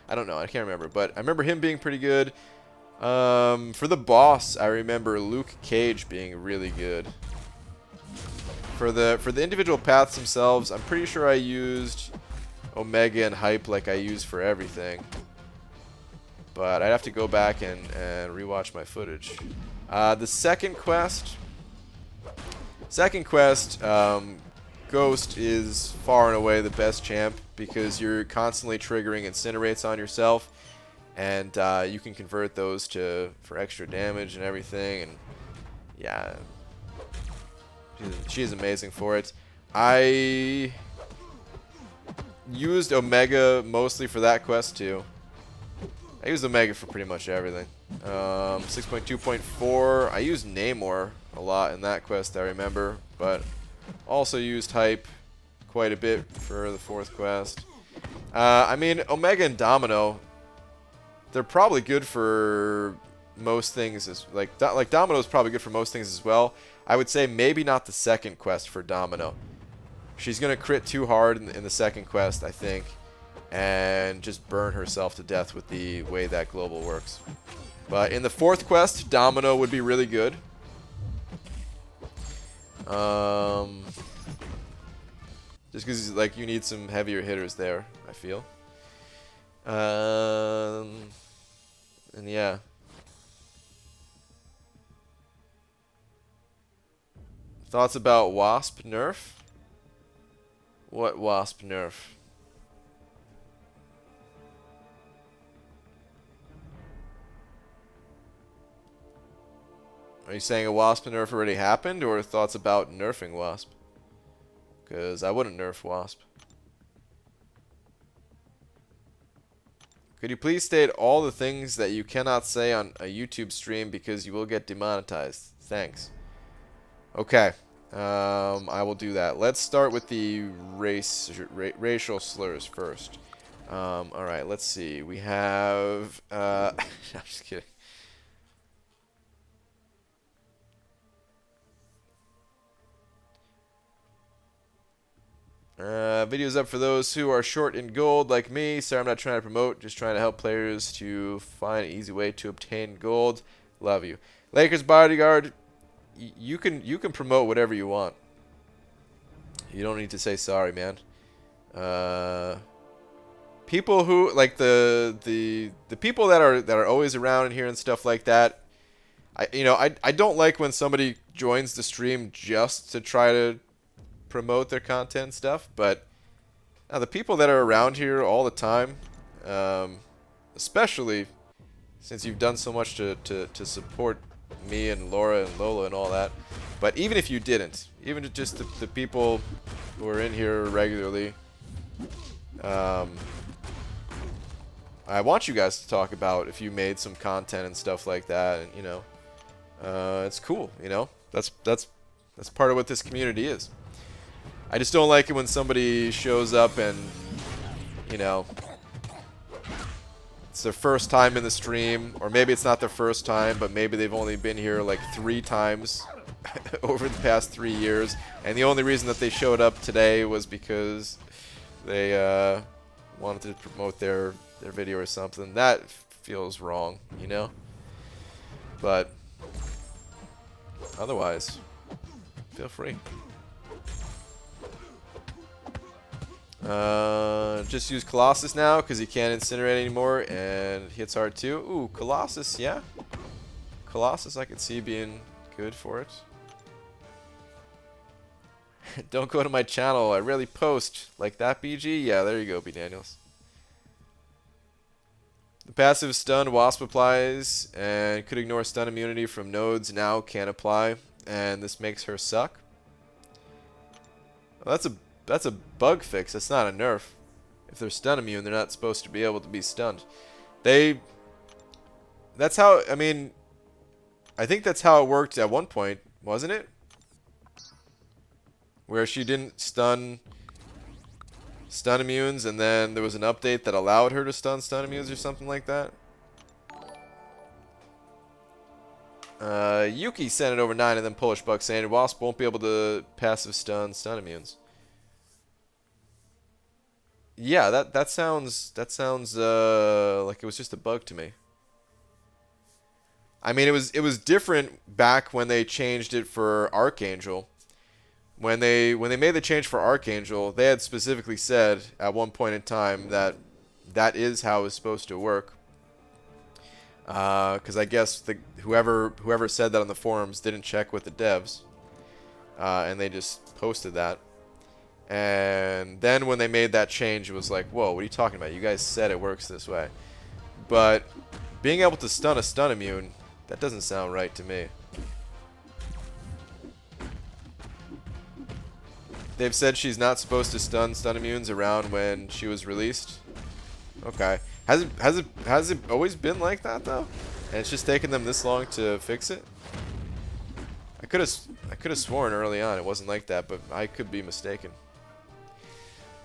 A: I don't know. I can't remember. But I remember him being pretty good. For the boss, I remember Luke Cage being really good. For the individual paths themselves, I'm pretty sure I used Omega and Hype like I use for everything. But I'd have to go back and rewatch my footage. The second quest... Ghost is far and away the best champ because you're constantly triggering Incinerates on yourself, and you can convert those for extra damage and everything, and yeah, she's amazing for it. I used Omega mostly for that quest too. I used Omega for pretty much everything. 6.2.4, I used Namor a lot in that quest, I remember, but also used Hype quite a bit for the fourth quest. I mean, Omega and Domino, they're probably good for most things is like Domino is probably good for most things as well. I would say maybe not the second quest for Domino. She's gonna crit too hard in the second quest, I think, and just burn herself to death with the way that global works. But in the fourth quest, Domino would be really good. Just because like you need some heavier hitters there, I feel. And yeah. Thoughts about Wasp nerf? What Wasp nerf? Are you saying a Wasp nerf already happened, or thoughts about nerfing Wasp? Because I wouldn't nerf Wasp. Could you please state all the things that you cannot say on a YouTube stream because you will get demonetized? Thanks. Okay. I will do that. Let's start with the racial slurs first. Alright, let's see. We have... I'm just kidding. Videos up for those who are short in gold like me. Sorry, I'm not trying to promote, just trying to help players to find an easy way to obtain gold. Love you. Lakers bodyguard, you can promote whatever you want. You don't need to say sorry, man. People who like the people that are always around in here and stuff like that. I don't like when somebody joins the stream just to try to promote their content stuff, but the people that are around here all the time, especially since you've done so much to support me and Laura and Lola and all that, but even if you didn't, even just the people who are in here regularly, I want you guys to talk about if you made some content and stuff like that, and it's cool, that's part of what this community is. I just don't like it when somebody shows up and, it's their first time in the stream, or maybe it's not their first time, but maybe they've only been here like 3 times over the past 3 years, and the only reason that they showed up today was because they wanted to promote their video or something. That feels wrong, But otherwise, feel free. Just use Colossus now because he can't incinerate anymore and hits hard too. Ooh, Colossus, yeah. Colossus I could see being good for it. Don't go to my channel, I rarely post. Like that, BG? Yeah, there you go, B. Daniels. The passive stun Wasp applies and could ignore stun immunity from nodes, now can apply, and this makes her suck. Well, that's a bug fix. That's not a nerf. If they're stun immune, they're not supposed to be able to be stunned. That's how, I think that's how it worked at one point, wasn't it? Where she didn't stun immunes, and then there was an update that allowed her to stun immunes or something like that. Yuki sent it over 9, and then Polish Buck saying Wasp won't be able to passive stun immunes. Yeah, that sounds like it was just a bug to me. It was different back when they changed it for Archangel. When they made the change for Archangel, they had specifically said at one point in time that is how it's supposed to work. Because I guess whoever said that on the forums didn't check with the devs, and they just posted that. And then when they made that change, it was like, whoa, what are you talking about? You guys said it works this way. But being able to stun a stun immune, that doesn't sound right to me. They've said she's not supposed to stun immunes around when she was released. Okay. Has it always been like that though? And it's just taken them this long to fix it? I could have sworn early on it wasn't like that, but I could be mistaken.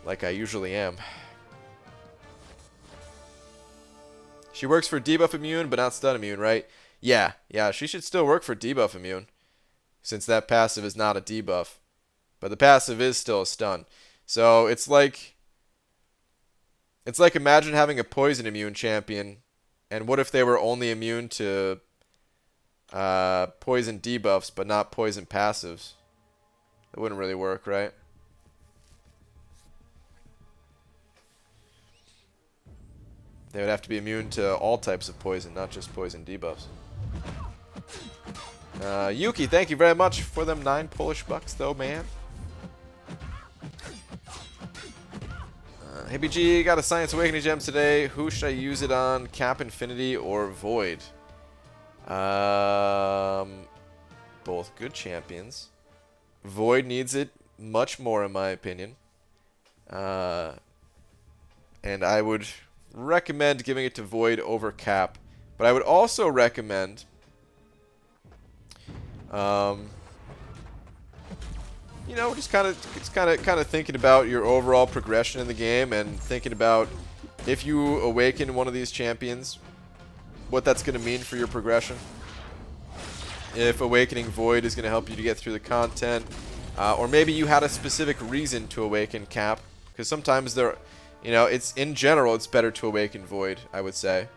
A: Like I usually am. She works for debuff immune, but not stun immune, right? Yeah, yeah, she should still work for debuff immune, since that passive is not a debuff. But the passive is still a stun. So it's like imagine having a poison immune champion, and what if they were only immune to poison debuffs but not poison passives? That wouldn't really work, right? They would have to be immune to all types of poison, not just poison debuffs. Yuki, thank you very much for them 9 Polish bucks, though, man. Hey, BG, got a Science Awakening gem today. Who should I use it on? Cap Infinity or Void? Both good champions. Void needs it much more, in my opinion. And I would recommend giving it to Void over Cap. But I would also recommend you know, just kind of thinking about your overall progression in the game and thinking about if you awaken one of these champions, what that's going to mean for your progression. If awakening Void is going to help you to get through the content, or maybe you had a specific reason to awaken Cap, because sometimes there, you know, it's in general it's better to awaken Void. I would say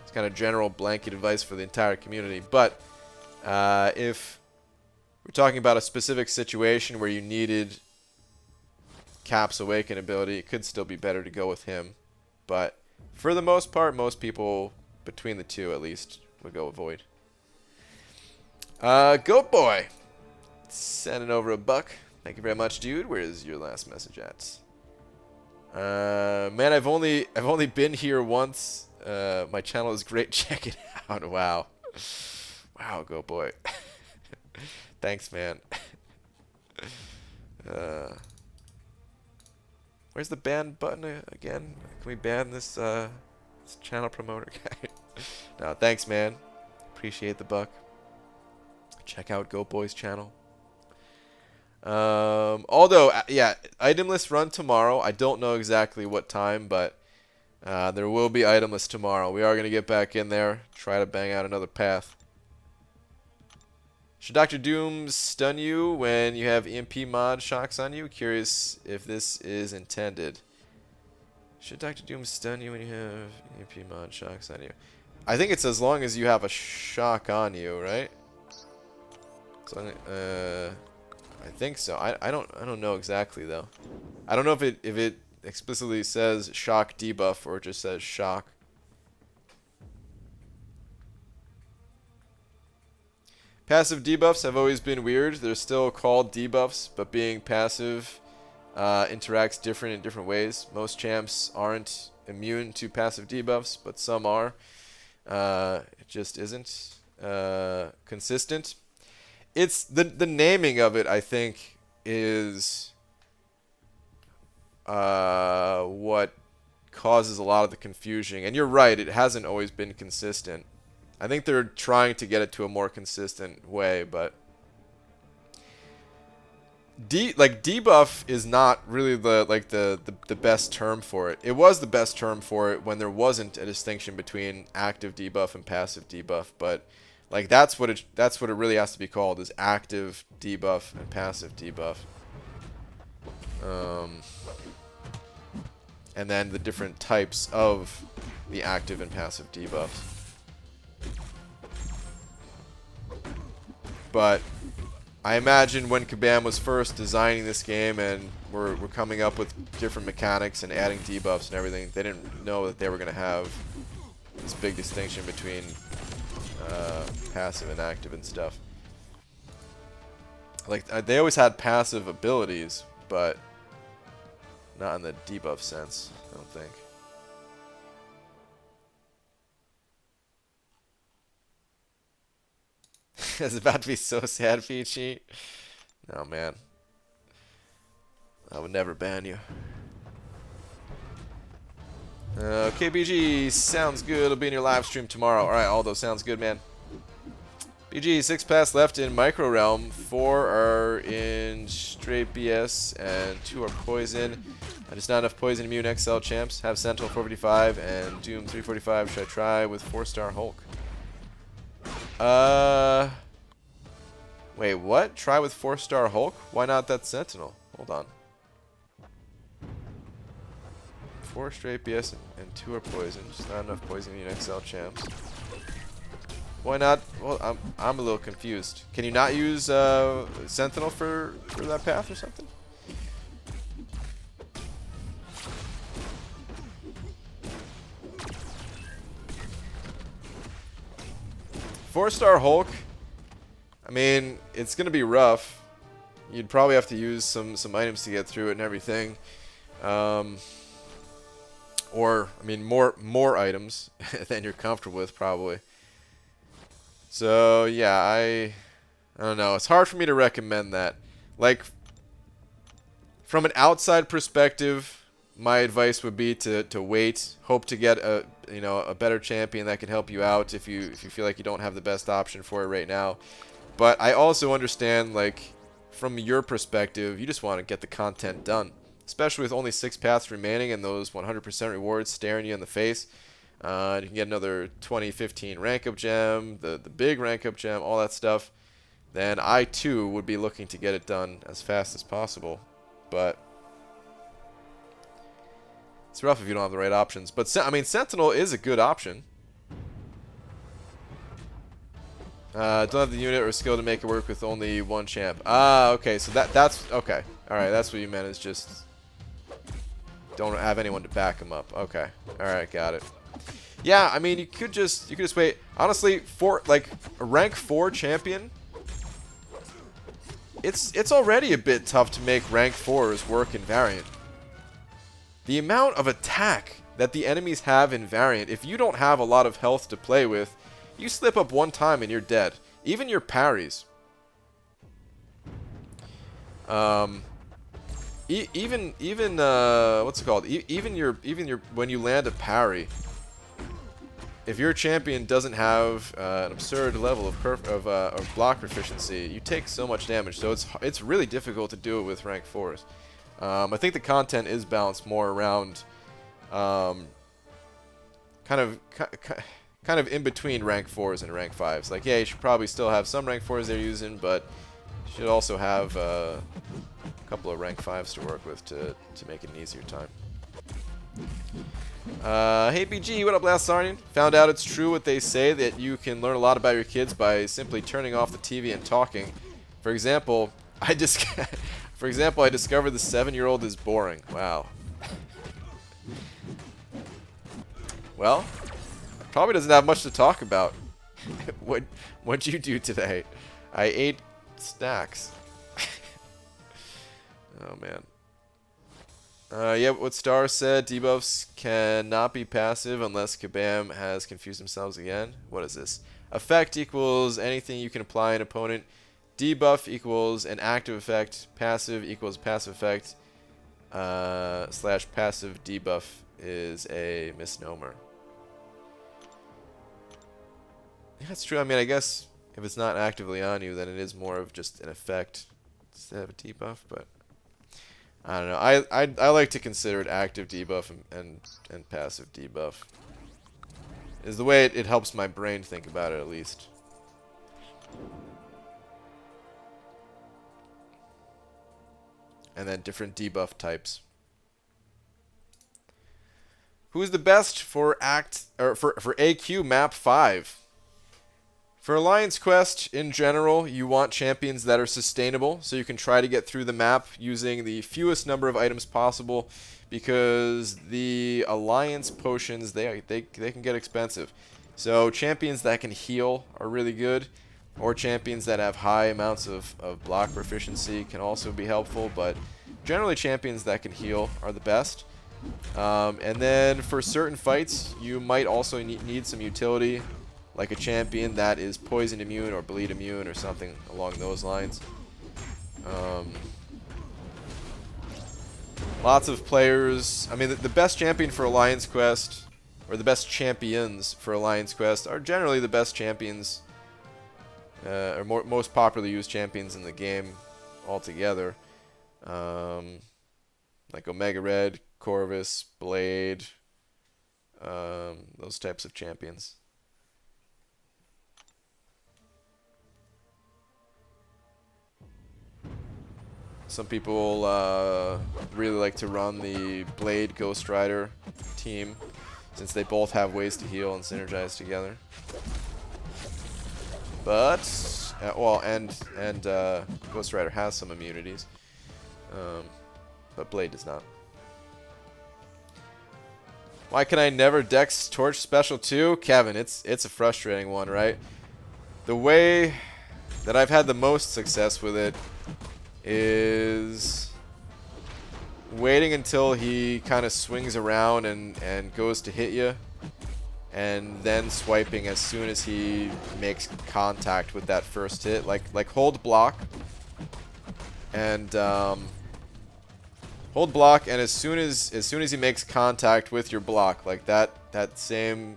A: it's kind of general blanket advice for the entire community, but if we're talking about a specific situation where you needed Cap's Awaken ability, it could still be better to go with him. But for the most part, most people, between the two at least, would go with Void. Goat Boy, sending over a buck. Thank you very much, dude. Where's your last message at? Man, I've only been here once. My channel is great. Check it out. Wow. Wow, Goat Boy. Thanks, man. Where's the ban button again? Can we ban this channel promoter guy? No, thanks, man. Appreciate the buck. Check out Goat Boy's channel. Although, yeah, Itemless run tomorrow. I don't know exactly what time, but there will be Itemless tomorrow. We are going to get back in there, try to bang out another path. Should Dr. Doom stun you when you have EMP mod shocks on you? Curious if this is intended. Should Dr. Doom stun you when you have EMP mod shocks on you? I think it's as long as you have a shock on you, right? So, I think so. I don't know exactly though. I don't know if it explicitly says shock debuff or it just says shock. Passive debuffs have always been weird. They're still called debuffs, but being passive interacts different in different ways. Most champs aren't immune to passive debuffs, but some are. It just isn't consistent. It's the naming of it, I think, is what causes a lot of the confusion. And you're right, it hasn't always been consistent. I think they're trying to get it to a more consistent way, but debuff is not really the best term for it. It was the best term for it when there wasn't a distinction between active debuff and passive debuff, but like that's what it really has to be called, is active debuff and passive debuff. And then the different types of the active and passive debuffs. But I imagine when Kabam was first designing this game and we're coming up with different mechanics and adding debuffs and everything, they didn't know that they were going to have this big distinction between passive and active and stuff. Like, they always had passive abilities, but not in the debuff sense, I don't think. It's about to be so sad, Peachy. No, man. I would never ban you. KBG, sounds good. It'll be in your live stream tomorrow. Alright, Aldo, sounds good, man. BG, 6 paths left in Micro Realm. 4 are in straight BS, and 2 are poison. Just not enough poison immune XL champs. Have Sentinel 455 and Doom 345. Should I try with 4-star Hulk? Uh, wait, what? Try with 4-star Hulk? Why not that Sentinel? Hold on. 4 straight BS and 2 are poison. Just not enough poison to beat XL champs. Why not? Well, I'm a little confused. Can you not use Sentinel for that path or something? Four-star Hulk. I mean, it's gonna be rough. You'd probably have to use some items to get through it and everything. Or I mean, more items than you're comfortable with probably. So yeah, I don't know. It's hard for me to recommend that. Like, from an outside perspective, my advice would be to wait, hope to get a better champion that can help you out if you feel like you don't have the best option for it right now. But I also understand, like, from your perspective, you just want to get the content done, especially with only 6 paths remaining and those 100% rewards staring you in the face. You can get another 2015 rank up gem, the big rank up gem, all that stuff. Then I too would be looking to get it done as fast as possible. But it's rough if you don't have the right options. But I mean, Sentinel is a good option. Don't have the unit or skill to make it work with only 1 champ. Ah, okay. So that's okay. All right, that's what you meant. Is just don't have anyone to back him up. Okay. All right, got it. Yeah, I mean, you could just wait. Honestly, for like a rank 4 champion, it's already a bit tough to make rank 4s work in Variant. The amount of attack that the enemies have in Variant, if you don't have a lot of health to play with, you slip up one time and you're dead. Even your parries. Even what's it called? Even your when you land a parry, if your champion doesn't have an absurd level of block proficiency, you take so much damage. So it's really difficult to do it with rank 4s. I think the content is balanced more around kind of in between rank 4s and rank 5s. Like, yeah, you should probably still have some rank 4s they're using, but you should also have a couple of rank 5s to work with to make it an easier time. Hey BG, what up, Last Sarnian? Found out it's true what they say, that you can learn a lot about your kids by simply turning off the TV and talking. For example, I discovered the 7-year-old is boring. Wow. Well, probably doesn't have much to talk about. What'd you do today? I ate snacks. Oh man. Yeah, what Star said, debuffs cannot be passive unless Kabam has confused themselves again. What is this? Effect equals anything you can apply an opponent. Debuff equals an active effect. Passive equals passive effect. / passive debuff is a misnomer. Yeah, that's true. I mean, I guess if it's not actively on you, then it is more of just an effect instead of a debuff, but I don't know. I like to consider it active debuff and passive debuff. Is the way it helps my brain think about it, at least. And then different debuff types. Who's the best for for AQ map 5? For Alliance Quest, in general, you want champions that are sustainable, so you can try to get through the map using the fewest number of items possible, because the Alliance potions, they can get expensive. So champions that can heal are really good, or champions that have high amounts of block proficiency can also be helpful, but generally champions that can heal are the best. And then for certain fights, you might also need some utility, like a champion that is poison immune or bleed immune or something along those lines. Lots of players. I mean, the best champion for Alliance Quest, or the best champions for Alliance Quest, are generally the best champions, or most popularly used champions in the game altogether. Like Omega Red, Corvus, Blade, those types of champions. Some people really like to run the Blade Ghost Rider team, since they both have ways to heal and synergize together. But well, and Ghost Rider has some immunities, but Blade does not. Why can I never Dex Torch Special 2? Kevin, it's a frustrating one, right? The way that I've had the most success with it is waiting until he kind of swings around and goes to hit you, and then swiping as soon as he makes contact with that first hit. Like hold block, and hold block, and as soon as he makes contact with your block, like that same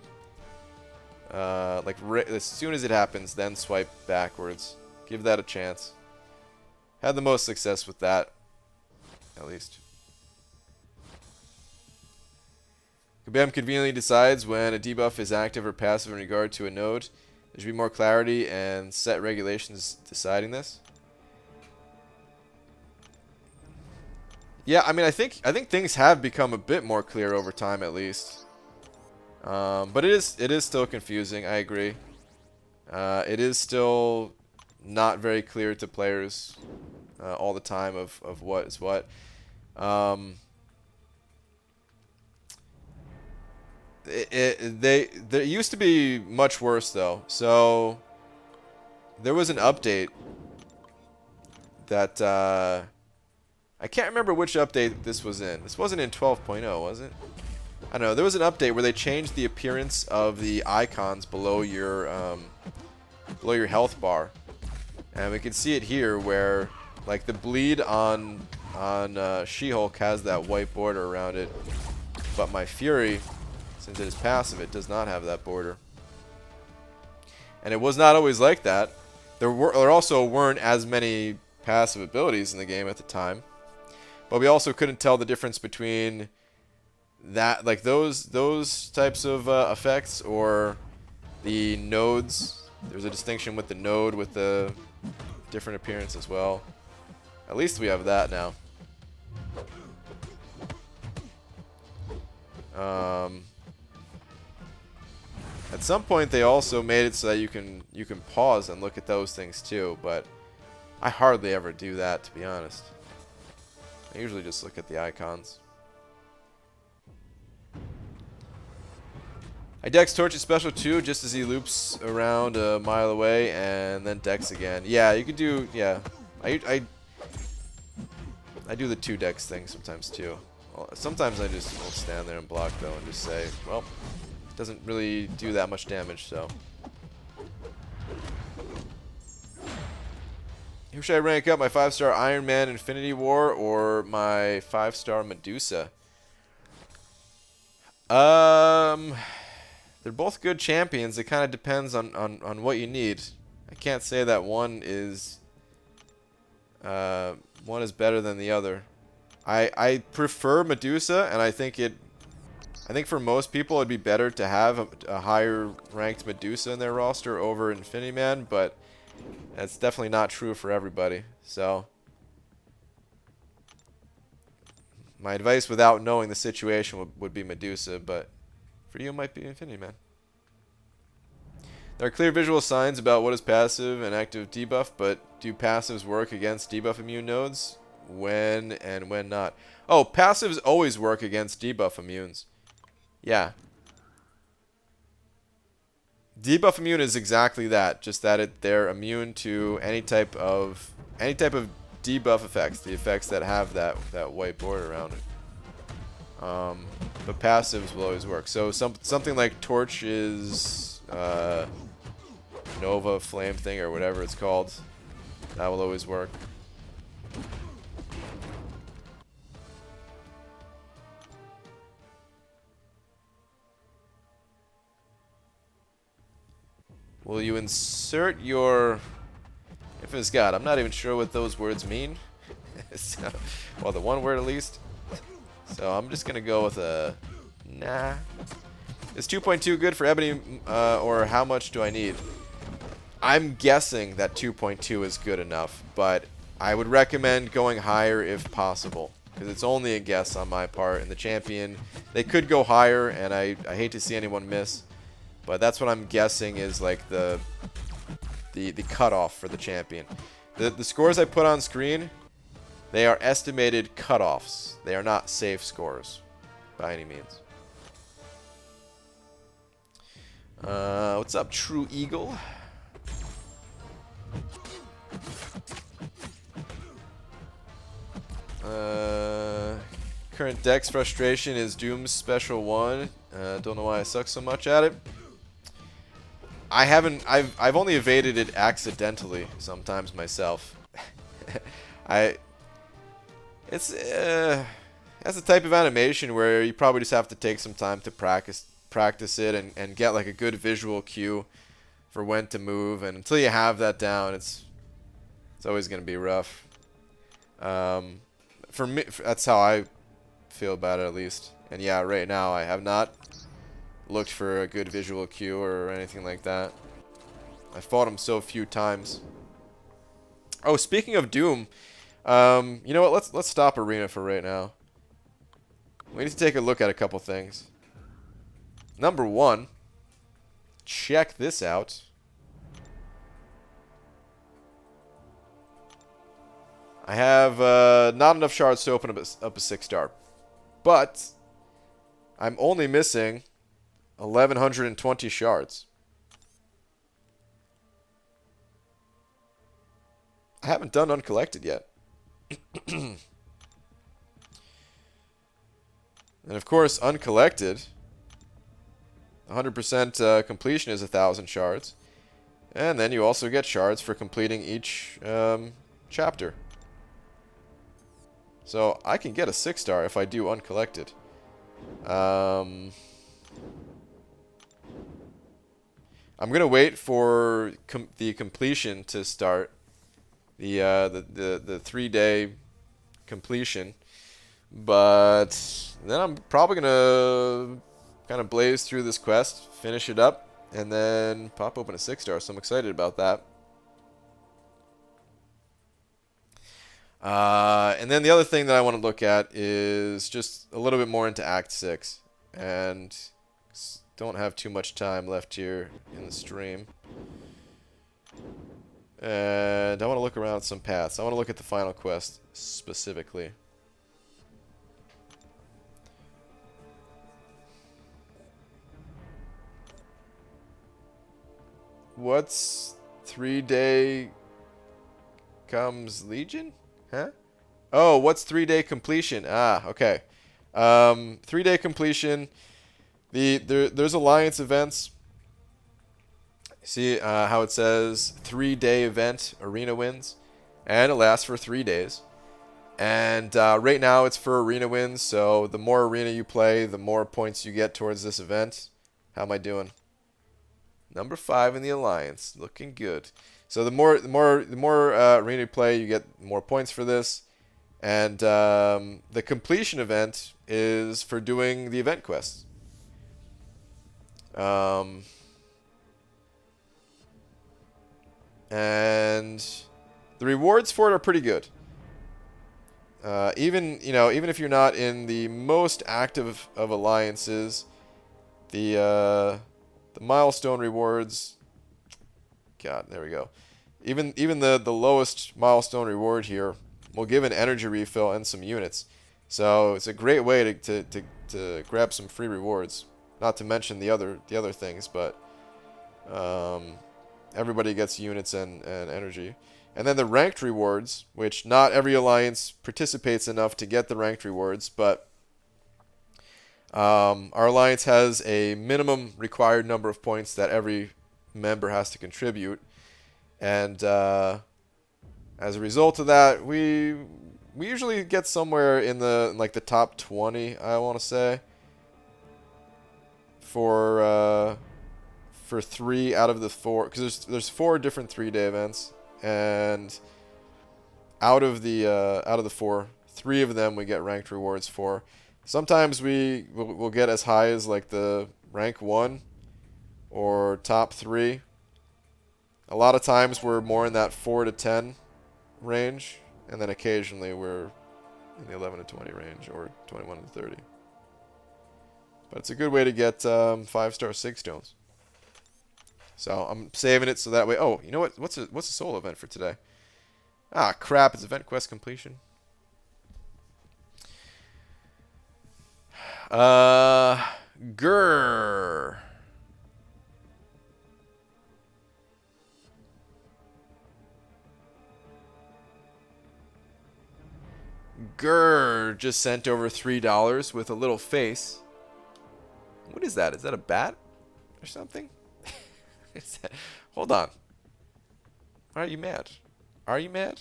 A: as soon as it happens, then swipe backwards. Give that a chance. Had the most success with that, at least. Kabam conveniently decides when a debuff is active or passive in regard to a node. There should be more clarity and set regulations deciding this. Yeah, I mean, I think things have become a bit more clear over time, at least. But it is still confusing. I agree. It is still not very clear to players all the time of what is what. There used to be much worse though. So there was an update that I can't remember which update this was in. This wasn't in 12.0, was it? I don't know. There was an update where they changed the appearance of the icons below your health bar, and we can see it here where like the bleed on She-Hulk has that white border around it, but my Fury, since it is passive, it does not have that border. And it was not always like that. There also weren't as many passive abilities in the game at the time, but we also couldn't tell the difference between that, like those types of effects, or the nodes. There's a distinction with the node with the different appearance as well. At least we have that now. At some point they also made it so that you can pause and look at those things too, but I hardly ever do that, to be honest. I usually just look at the icons. I Dex Torch's special 2 just as he loops around a mile away and then Dex again. Yeah, you could do, yeah. I do the 2 Dex thing sometimes too. Well, sometimes I just will stand there and block though and just say, well, it doesn't really do that much damage, so. Who should I rank up, my 5-star Iron Man Infinity War or my 5-star Medusa? They're both good champions. It kind of depends on what you need. I can't say that one is better than the other. I prefer Medusa, and I think for most people it'd be better to have a higher ranked Medusa in their roster over Infinity Man, but that's definitely not true for everybody. So my advice without knowing the situation would be Medusa, but for you, it might be Infinity Man. There are clear visual signs about what is passive and active debuff, but do passives work against debuff immune nodes? When and when not? Oh, passives always work against debuff immunes. Yeah. Debuff immune is exactly that, just that they're immune to any type of debuff effects, the effects that have that white border around it. But passives will always work. So something like Torch is Nova Flame thing or whatever it's called. That will always work. Will you insert your Infamous God? I'm not even sure what those words mean. So, well, the one word at least. So I'm just gonna go with a nah. Is 2.2 good for Ebony, or how much do I need? I'm guessing that 2.2 is good enough, but I would recommend going higher if possible, because it's only a guess on my part. And the champion, they could go higher, and I hate to see anyone miss, but that's what I'm guessing is like the cutoff for the champion. The scores I put on screen, they are estimated cutoffs. They are not safe scores by any means. What's up, True Eagle? Current Dex frustration is Doom's Special 1. Don't know why I suck so much at it. I've only evaded it accidentally sometimes myself. It's that's a type of animation where you probably just have to take some time to practice it and get like a good visual cue for when to move, and until you have that down, it's always going to be rough. For me, that's how I feel about it, at least. And yeah, right now I have not looked for a good visual cue or anything like that. I fought him so few times. Oh, speaking of Doom, you know what? Let's stop Arena for right now. We need to take a look at a couple things. Number one, check this out. I have not enough shards to open up a 6-star, but I'm only missing 1,120 shards. I haven't done uncollected yet. And of course, uncollected, 100% completion is 1,000 shards. And then you also get shards for completing each chapter. So I can get a 6-star if I do uncollected. I'm gonna wait for the completion to start, the 3-day completion, but then I'm probably gonna kind of blaze through this quest, finish it up, and then pop open a 6-star. So I'm excited about that. And then the other thing that I want to look at is just a little bit more into Act 6. And don't have too much time left here in the stream. And I want to look around some paths. I want to look at the final quest specifically. What's 3-day comes Legion? Huh? Oh, what's 3-day completion? Ah, okay. 3-day completion. There's Alliance events. See how it says 3-day event, arena wins, and it lasts for 3 days. And right now it's for arena wins, so the more arena you play, the more points you get towards this event. How am I doing? Number 5 in the Alliance, looking good. So the more arena you play, you get more points for this. And the completion event is for doing the event quests. And the rewards for it are pretty good. Even if you're not in the most active of alliances, the milestone rewards. God, there we go. Even the lowest milestone reward here will give an energy refill and some units. So it's a great way to grab some free rewards. Not to mention the other things, but everybody gets units and energy. And then the ranked rewards, which not every alliance participates enough to get the ranked rewards, but our alliance has a minimum required number of points that every member has to contribute. And as a result of that, we usually get somewhere in the top 20, I want to say, for 3 out of the 4, because there's 4 different 3-day events, and out of the 4, 3 of them we get ranked rewards for. Sometimes we'll get as high as like the rank 1 or top 3. A lot of times we're more in that 4 to 10 range And then occasionally we're in the 11 to 20 range, or 21 to 30. But it's a good way to get 5-star 6 stones. So I'm saving it so that way. Oh, you know what? What's a solo event for today? Ah, crap! It's event quest completion. Grrr. Grrr just sent over $3 with a little face. What is that? Is that a bat or something? Hold on. Are you mad? Are you mad?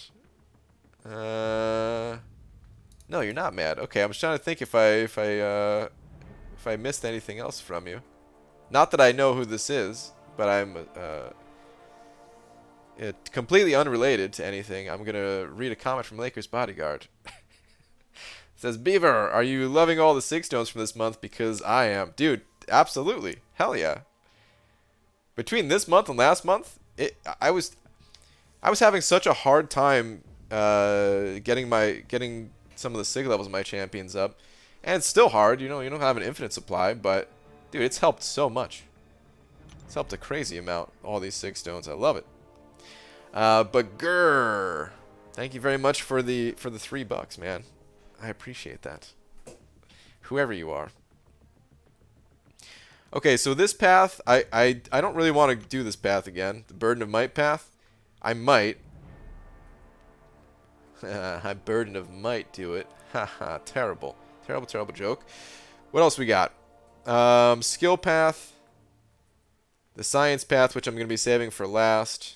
A: No, you're not mad. Okay, I'm just trying to think if I missed anything else from you. Not that I know who this is, but I'm completely unrelated to anything. I'm gonna read a comment from Lakers Bodyguard. It says, Beaver, are you loving all the 6 stones from this month? Because I am. Dude, absolutely. Hell yeah. Between this month and last month, I was having such a hard time getting some of the sig levels of my champions up. And it's still hard, you know, you don't have an infinite supply, but dude, it's helped so much. It's helped a crazy amount, all these 6 stones. I love it. But grrr. Thank you very much for the $3, man. I appreciate that. Whoever you are. Okay, so this path, I don't really want to do this path again. The Burden of Might path. I might. I Burden of Might do it. Haha, terrible. Terrible, terrible joke. What else we got? Skill path. The science path, which I'm going to be saving for last.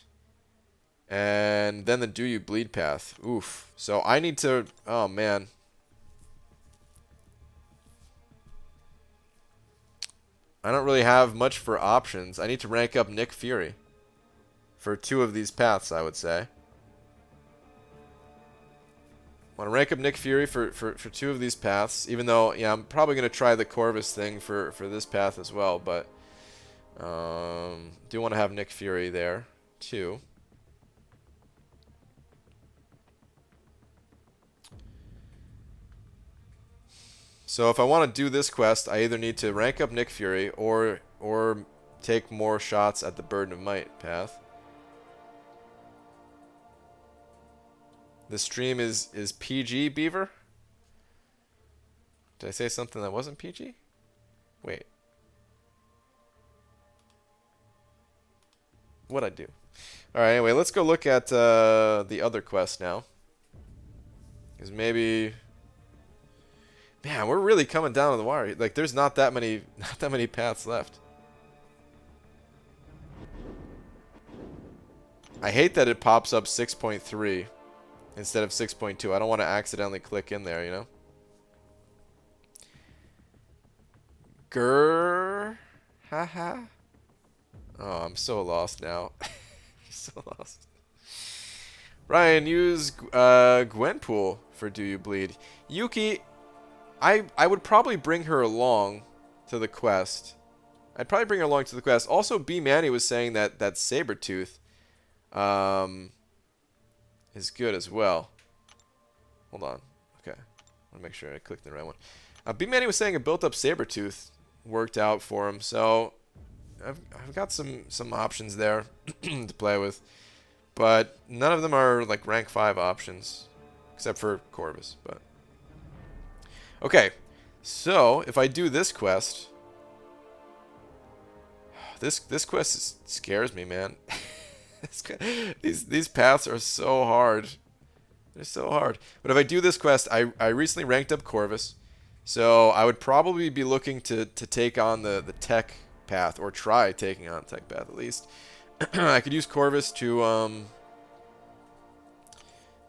A: And then the Do You Bleed path. Oof. So I need to... Oh, man. I don't really have much for options. I need to rank up Nick Fury for 2 of these paths, I would say. I want to rank up Nick Fury for 2 of these paths, even though, yeah, I'm probably going to try the Corvus thing for this path as well, but do want to have Nick Fury there, too. So if I want to do this quest, I either need to rank up Nick Fury or take more shots at the Burden of Might path. The stream is PG, Beaver? Did I say something that wasn't PG? Wait. What'd I do? Alright, anyway, let's go look at the other quest now. Because maybe... Man, we're really coming down to the wire. Like, there's not that many paths left. I hate that it pops up 6.3 instead of 6.2. I don't want to accidentally click in there, you know? Grrr. Haha. Oh, I'm so lost now. So lost. Ryan, use Gwenpool for Do You Bleed. Yuki... I would probably bring her along to the quest. I'd probably bring her along to the quest. Also, B Manny was saying that Sabretooth is good as well. Hold on. Okay. I want to make sure I clicked the right one. B Manny was saying a built-up Sabretooth worked out for him. So I've got some options there to play with. But none of them are like rank 5 options. Except for Corvus, but... Okay, so if I do this quest, this quest scares me, man. These paths are so hard. They're so hard. But if I do this quest, I recently ranked up Corvus, so I would probably be looking to take on the tech path, or try taking on the tech path at least. I could use Corvus to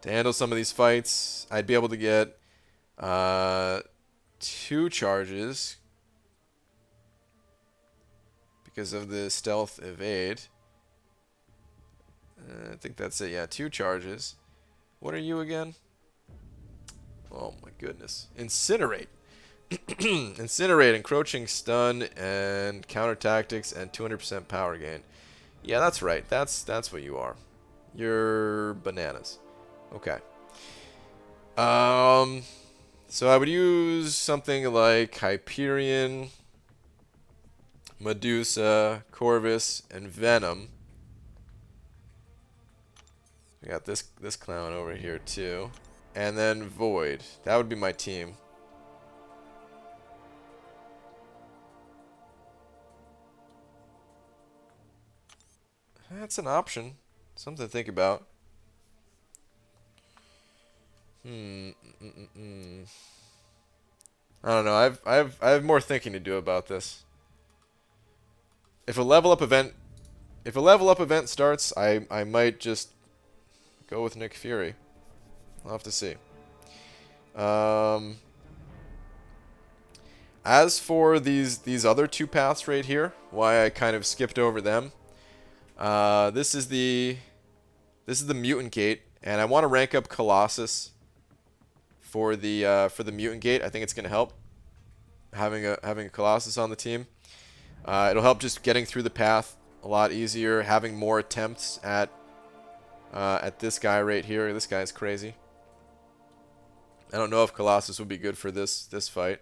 A: handle some of these fights. I'd be able to get 2 charges because of the stealth evade. I think that's it. Yeah, 2 charges. What are you again? Oh my goodness. Incinerate. Incinerate, encroaching stun, and counter tactics, and 200% power gain. Yeah, that's right. That's what you are. You're bananas. Okay. So I would use something like Hyperion, Medusa, Corvus, and Venom. We got this clown over here too. And then Void. That would be my team. That's an option. Something to think about. I don't know. I have more thinking to do about this. If a level up event starts, I might just go with Nick Fury. I'll have to see. As for these other two paths right here, why I kind of skipped over them. This is the mutant gate, and I want to rank up Colossus for the mutant gate. I think it's going to help having a Colossus on the team. It'll help just getting through the path a lot easier, having more attempts at this guy right here. This guy's crazy. I don't know if Colossus would be good for this fight.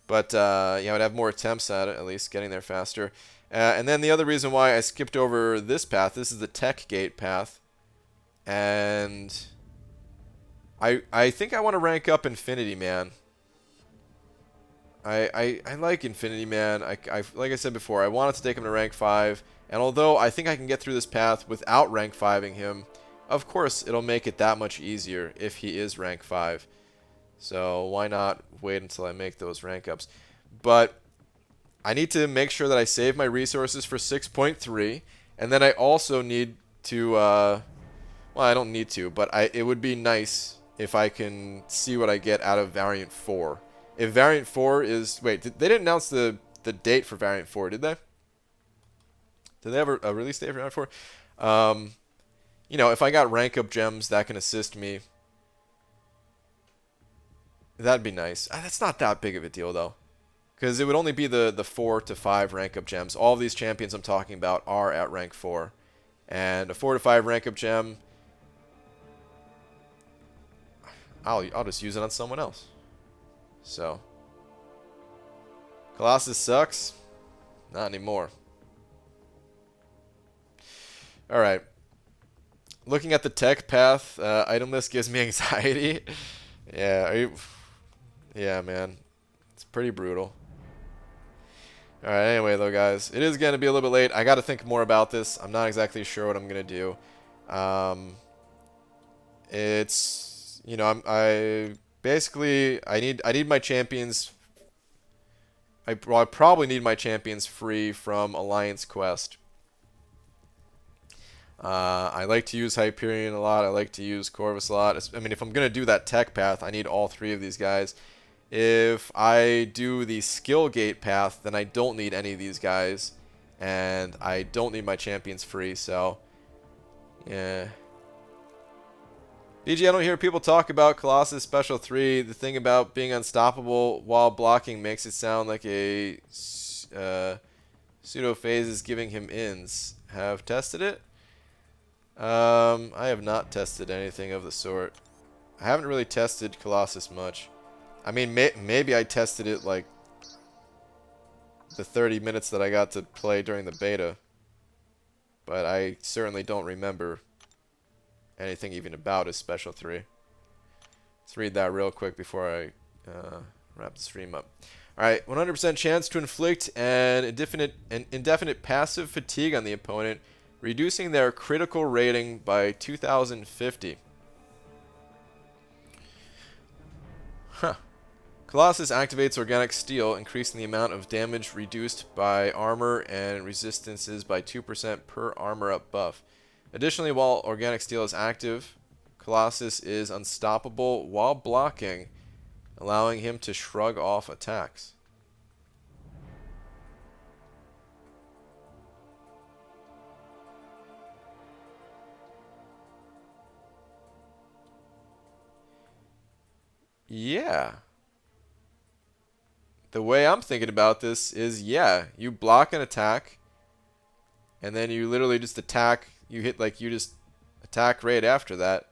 A: But yeah, I'd have more attempts at it, at least getting there faster. And then the other reason why I skipped over this path, this is the tech gate path. And I think I want to rank up Infinity Man. I like Infinity Man. Like I said before, I wanted to take him to rank 5. And although I think I can get through this path without rank 5ing him, of course it'll make it that much easier if he is rank 5. So why not wait until I make those rank ups? But I need to make sure that I save my resources for 6.3. And then I also need to, well, I don't need to, but it would be nice if I can see what I get out of Variant 4. If Variant 4 is... Wait, they didn't announce the date for Variant 4, did they? Did they have a release date for Variant 4? You know, if I got rank up gems that can assist me, that'd be nice. That's not that big of a deal, though. Because it would only be the 4 to 5 rank up gems. All of these champions I'm talking about are at rank 4. And a 4 to 5 rank up gem, I'll just use it on someone else. So, Colossus sucks? Not anymore. Alright. Looking at the tech path, Itemless gives me anxiety. Yeah, yeah, man. It's pretty brutal. Alright, anyway though, guys. It is going to be a little bit late. I got to think more about this. I'm not exactly sure what I'm going to do. It's, you know, I need my champions. I probably need my champions free from Alliance Quest. I like to use Hyperion a lot. I like to use Corvus a lot. I mean, if I'm going to do that tech path, I need all 3 of these guys. If I do the skill gate path, then I don't need any of these guys. And I don't need my champions free, so... yeah. BG, I don't hear people talk about Colossus Special 3. The thing about being unstoppable while blocking makes it sound like a pseudo phase is giving him ins. Have tested it? I have not tested anything of the sort. I haven't really tested Colossus much. I mean, maybe I tested it like the 30 minutes that I got to play during the beta. But I certainly don't remember anything even about his Special 3. Let's read that real quick before I wrap the stream up. Alright, 100% chance to inflict an indefinite passive fatigue on the opponent, reducing their critical rating by 2050. Huh. Colossus activates Organic Steel, increasing the amount of damage reduced by armor and resistances by 2% per armor up buff. Additionally, while Organic Steel is active, Colossus is unstoppable while blocking, allowing him to shrug off attacks. Yeah. The way I'm thinking about this is, yeah, you block an attack, and then you literally just attack. You hit, like, you just attack rate after that.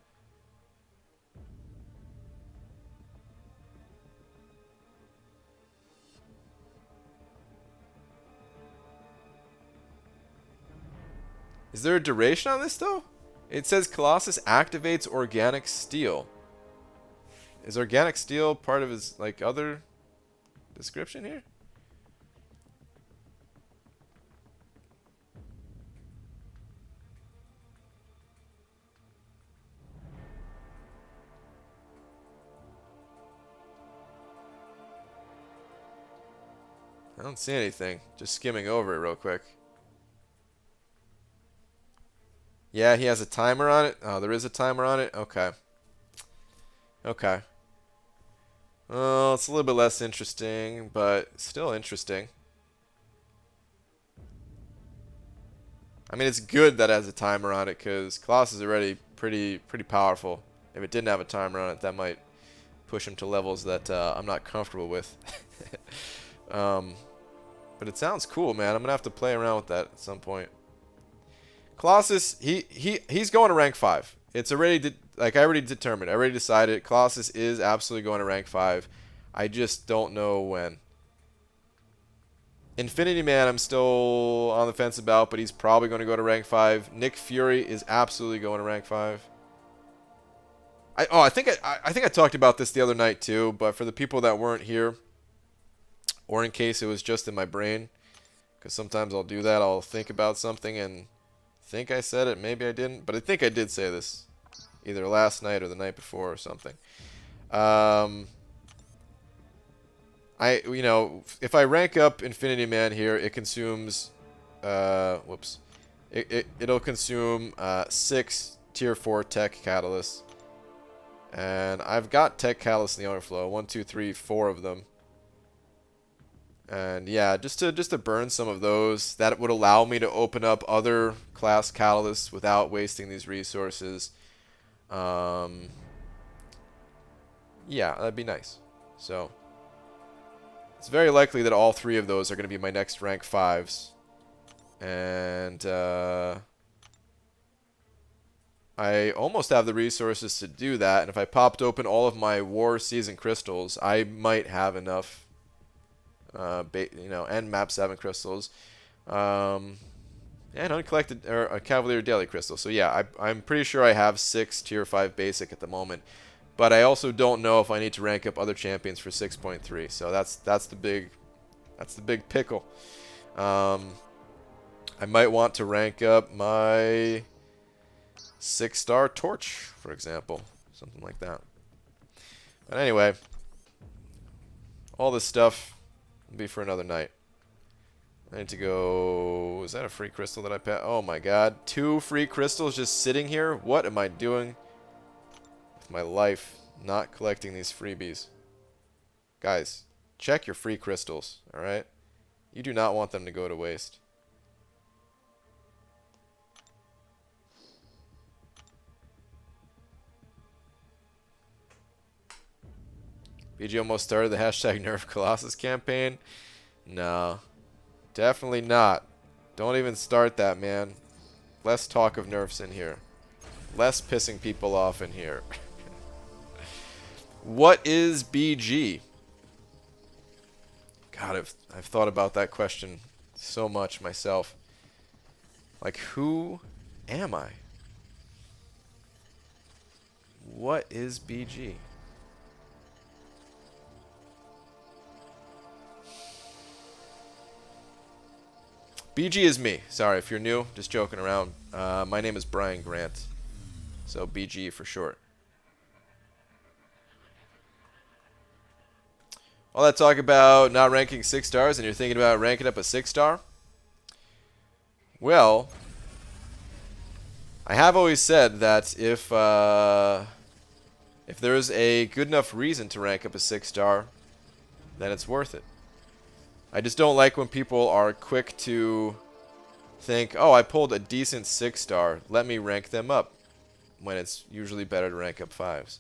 A: Is there a duration on this though? It says Colossus activates organic steel. Is organic steel part of his like other description here? I don't see anything. Just skimming over it real quick. Yeah, he has a timer on it. Oh, there is a timer on it? Okay. Okay. Well, it's a little bit less interesting, but still interesting. I mean, it's good that it has a timer on it, because Colossus is already pretty powerful. If it didn't have a timer on it, that might push him to levels that I'm not comfortable with. But it sounds cool, man. I'm going to have to play around with that at some point. Colossus, he's going to rank 5. It's already, like, I already determined. I already decided Colossus is absolutely going to rank 5. I just don't know when. Infinity Man, I'm still on the fence about, but he's probably going to go to rank 5. Nick Fury is absolutely going to rank 5. I think I talked about this the other night too, but for the people that weren't here, or in case it was just in my brain, because sometimes I'll do that. I'll think about something and think I said it, maybe I didn't, but I think I did say this either last night or the night before or something. You know, if I rank up Infinity Man here, it consumes it'll consume 6 tier 4 tech catalysts. And I've got tech catalysts in the overflow. 1, 2, 3, 4 of them. And yeah, just to burn some of those, that would allow me to open up other class catalysts without wasting these resources. Yeah, that'd be nice. So it's very likely that all 3 of those are going to be my next rank 5s. And I almost have the resources to do that. And if I popped open all of my War Season crystals, I might have enough, and Map 7 crystals, and uncollected or a Cavalier Daily crystal. So yeah, I'm pretty sure I have 6 tier 5 basic at the moment. But I also don't know if I need to rank up other champions for 6.3. So that's the big pickle. I might want to rank up my 6-star torch, for example, something like that. But anyway, all this stuff will be for another night. I need to go. Is that a free crystal that I passed? Oh my god, 2 free crystals just sitting here. What am I doing with my life? Not collecting these freebies. Guys, check your free crystals, alright? You do not want them to go to waste. BG almost started the hashtag Nerf Colossus campaign. No, definitely not. Don't even start that, man. Less talk of nerfs in here. Less pissing people off in here. What is BG? God, I've thought about that question so much myself. Like, who am I? What is BG? BG is me. Sorry, if you're new, just joking around. My name is Brian Grant. So BG for short. All that talk about not ranking 6 stars and you're thinking about ranking up a 6-star? Well, I have always said that if there's a good enough reason to rank up a 6-star, then it's worth it. I just don't like when people are quick to think, oh, I pulled a decent 6-star, let me rank them up, when it's usually better to rank up 5s.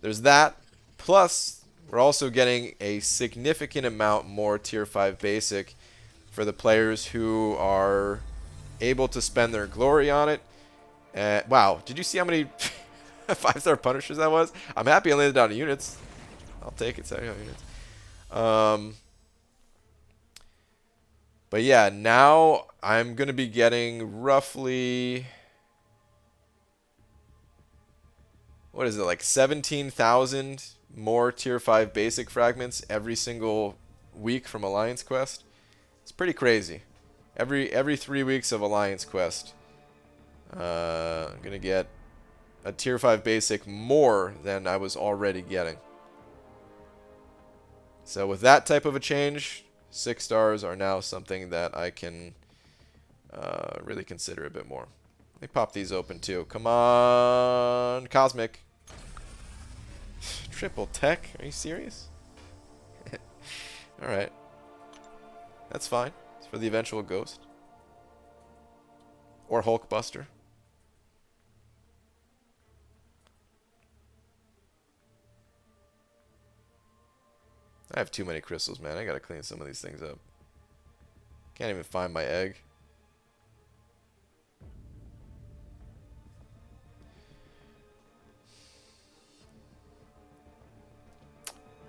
A: There's that, plus we're also getting a significant amount more tier 5 basic for the players who are able to spend their glory on it. Wow, did you see how many 5-star Punishers that was? I'm happy I landed on units. I'll take it, 70 units. But yeah, now I'm going to be getting roughly, what is it, like 17,000 more tier 5 basic fragments every single week from Alliance Quest. It's pretty crazy. Every 3 weeks of Alliance Quest, I'm going to get a tier 5 basic more than I was already getting. So with that type of a change, 6 stars are now something that I can really consider a bit more. Let me pop these open too. Come on, Cosmic. Triple tech? Are you serious? Alright. That's fine. It's for the eventual Ghost. Or Hulkbuster. I have too many crystals, man. I gotta clean some of these things up. Can't even find my egg.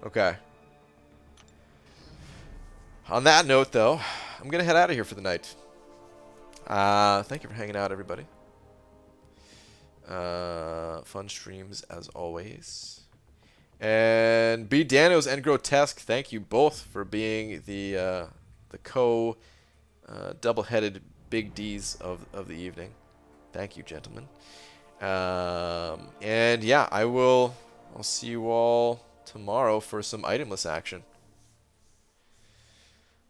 A: Okay. On that note, though, I'm gonna head out of here for the night. Thank you for hanging out, everybody. Fun streams as always. And B Danos and Grotesque, thank you both for being the double-headed big D's of the evening. Thank you, gentlemen. And yeah, I'll see you all tomorrow for some itemless action.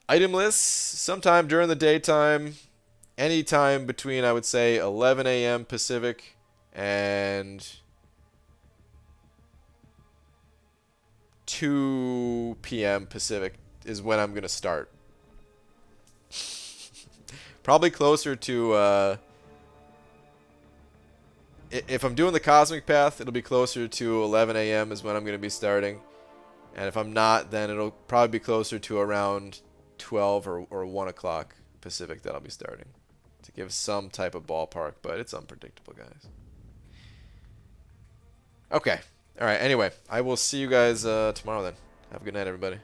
A: Itemless, sometime during the daytime, anytime between, I would say, 11 a.m. Pacific and 2 p.m. Pacific is when I'm going to start. Probably closer to, if I'm doing the Cosmic Path, it'll be closer to 11 a.m. is when I'm going to be starting. And if I'm not, then it'll probably be closer to around 12 or 1 o'clock Pacific that I'll be starting. To give some type of ballpark, but it's unpredictable, guys. Okay. All right. Anyway, I will see you guys tomorrow then. Have a good night, everybody.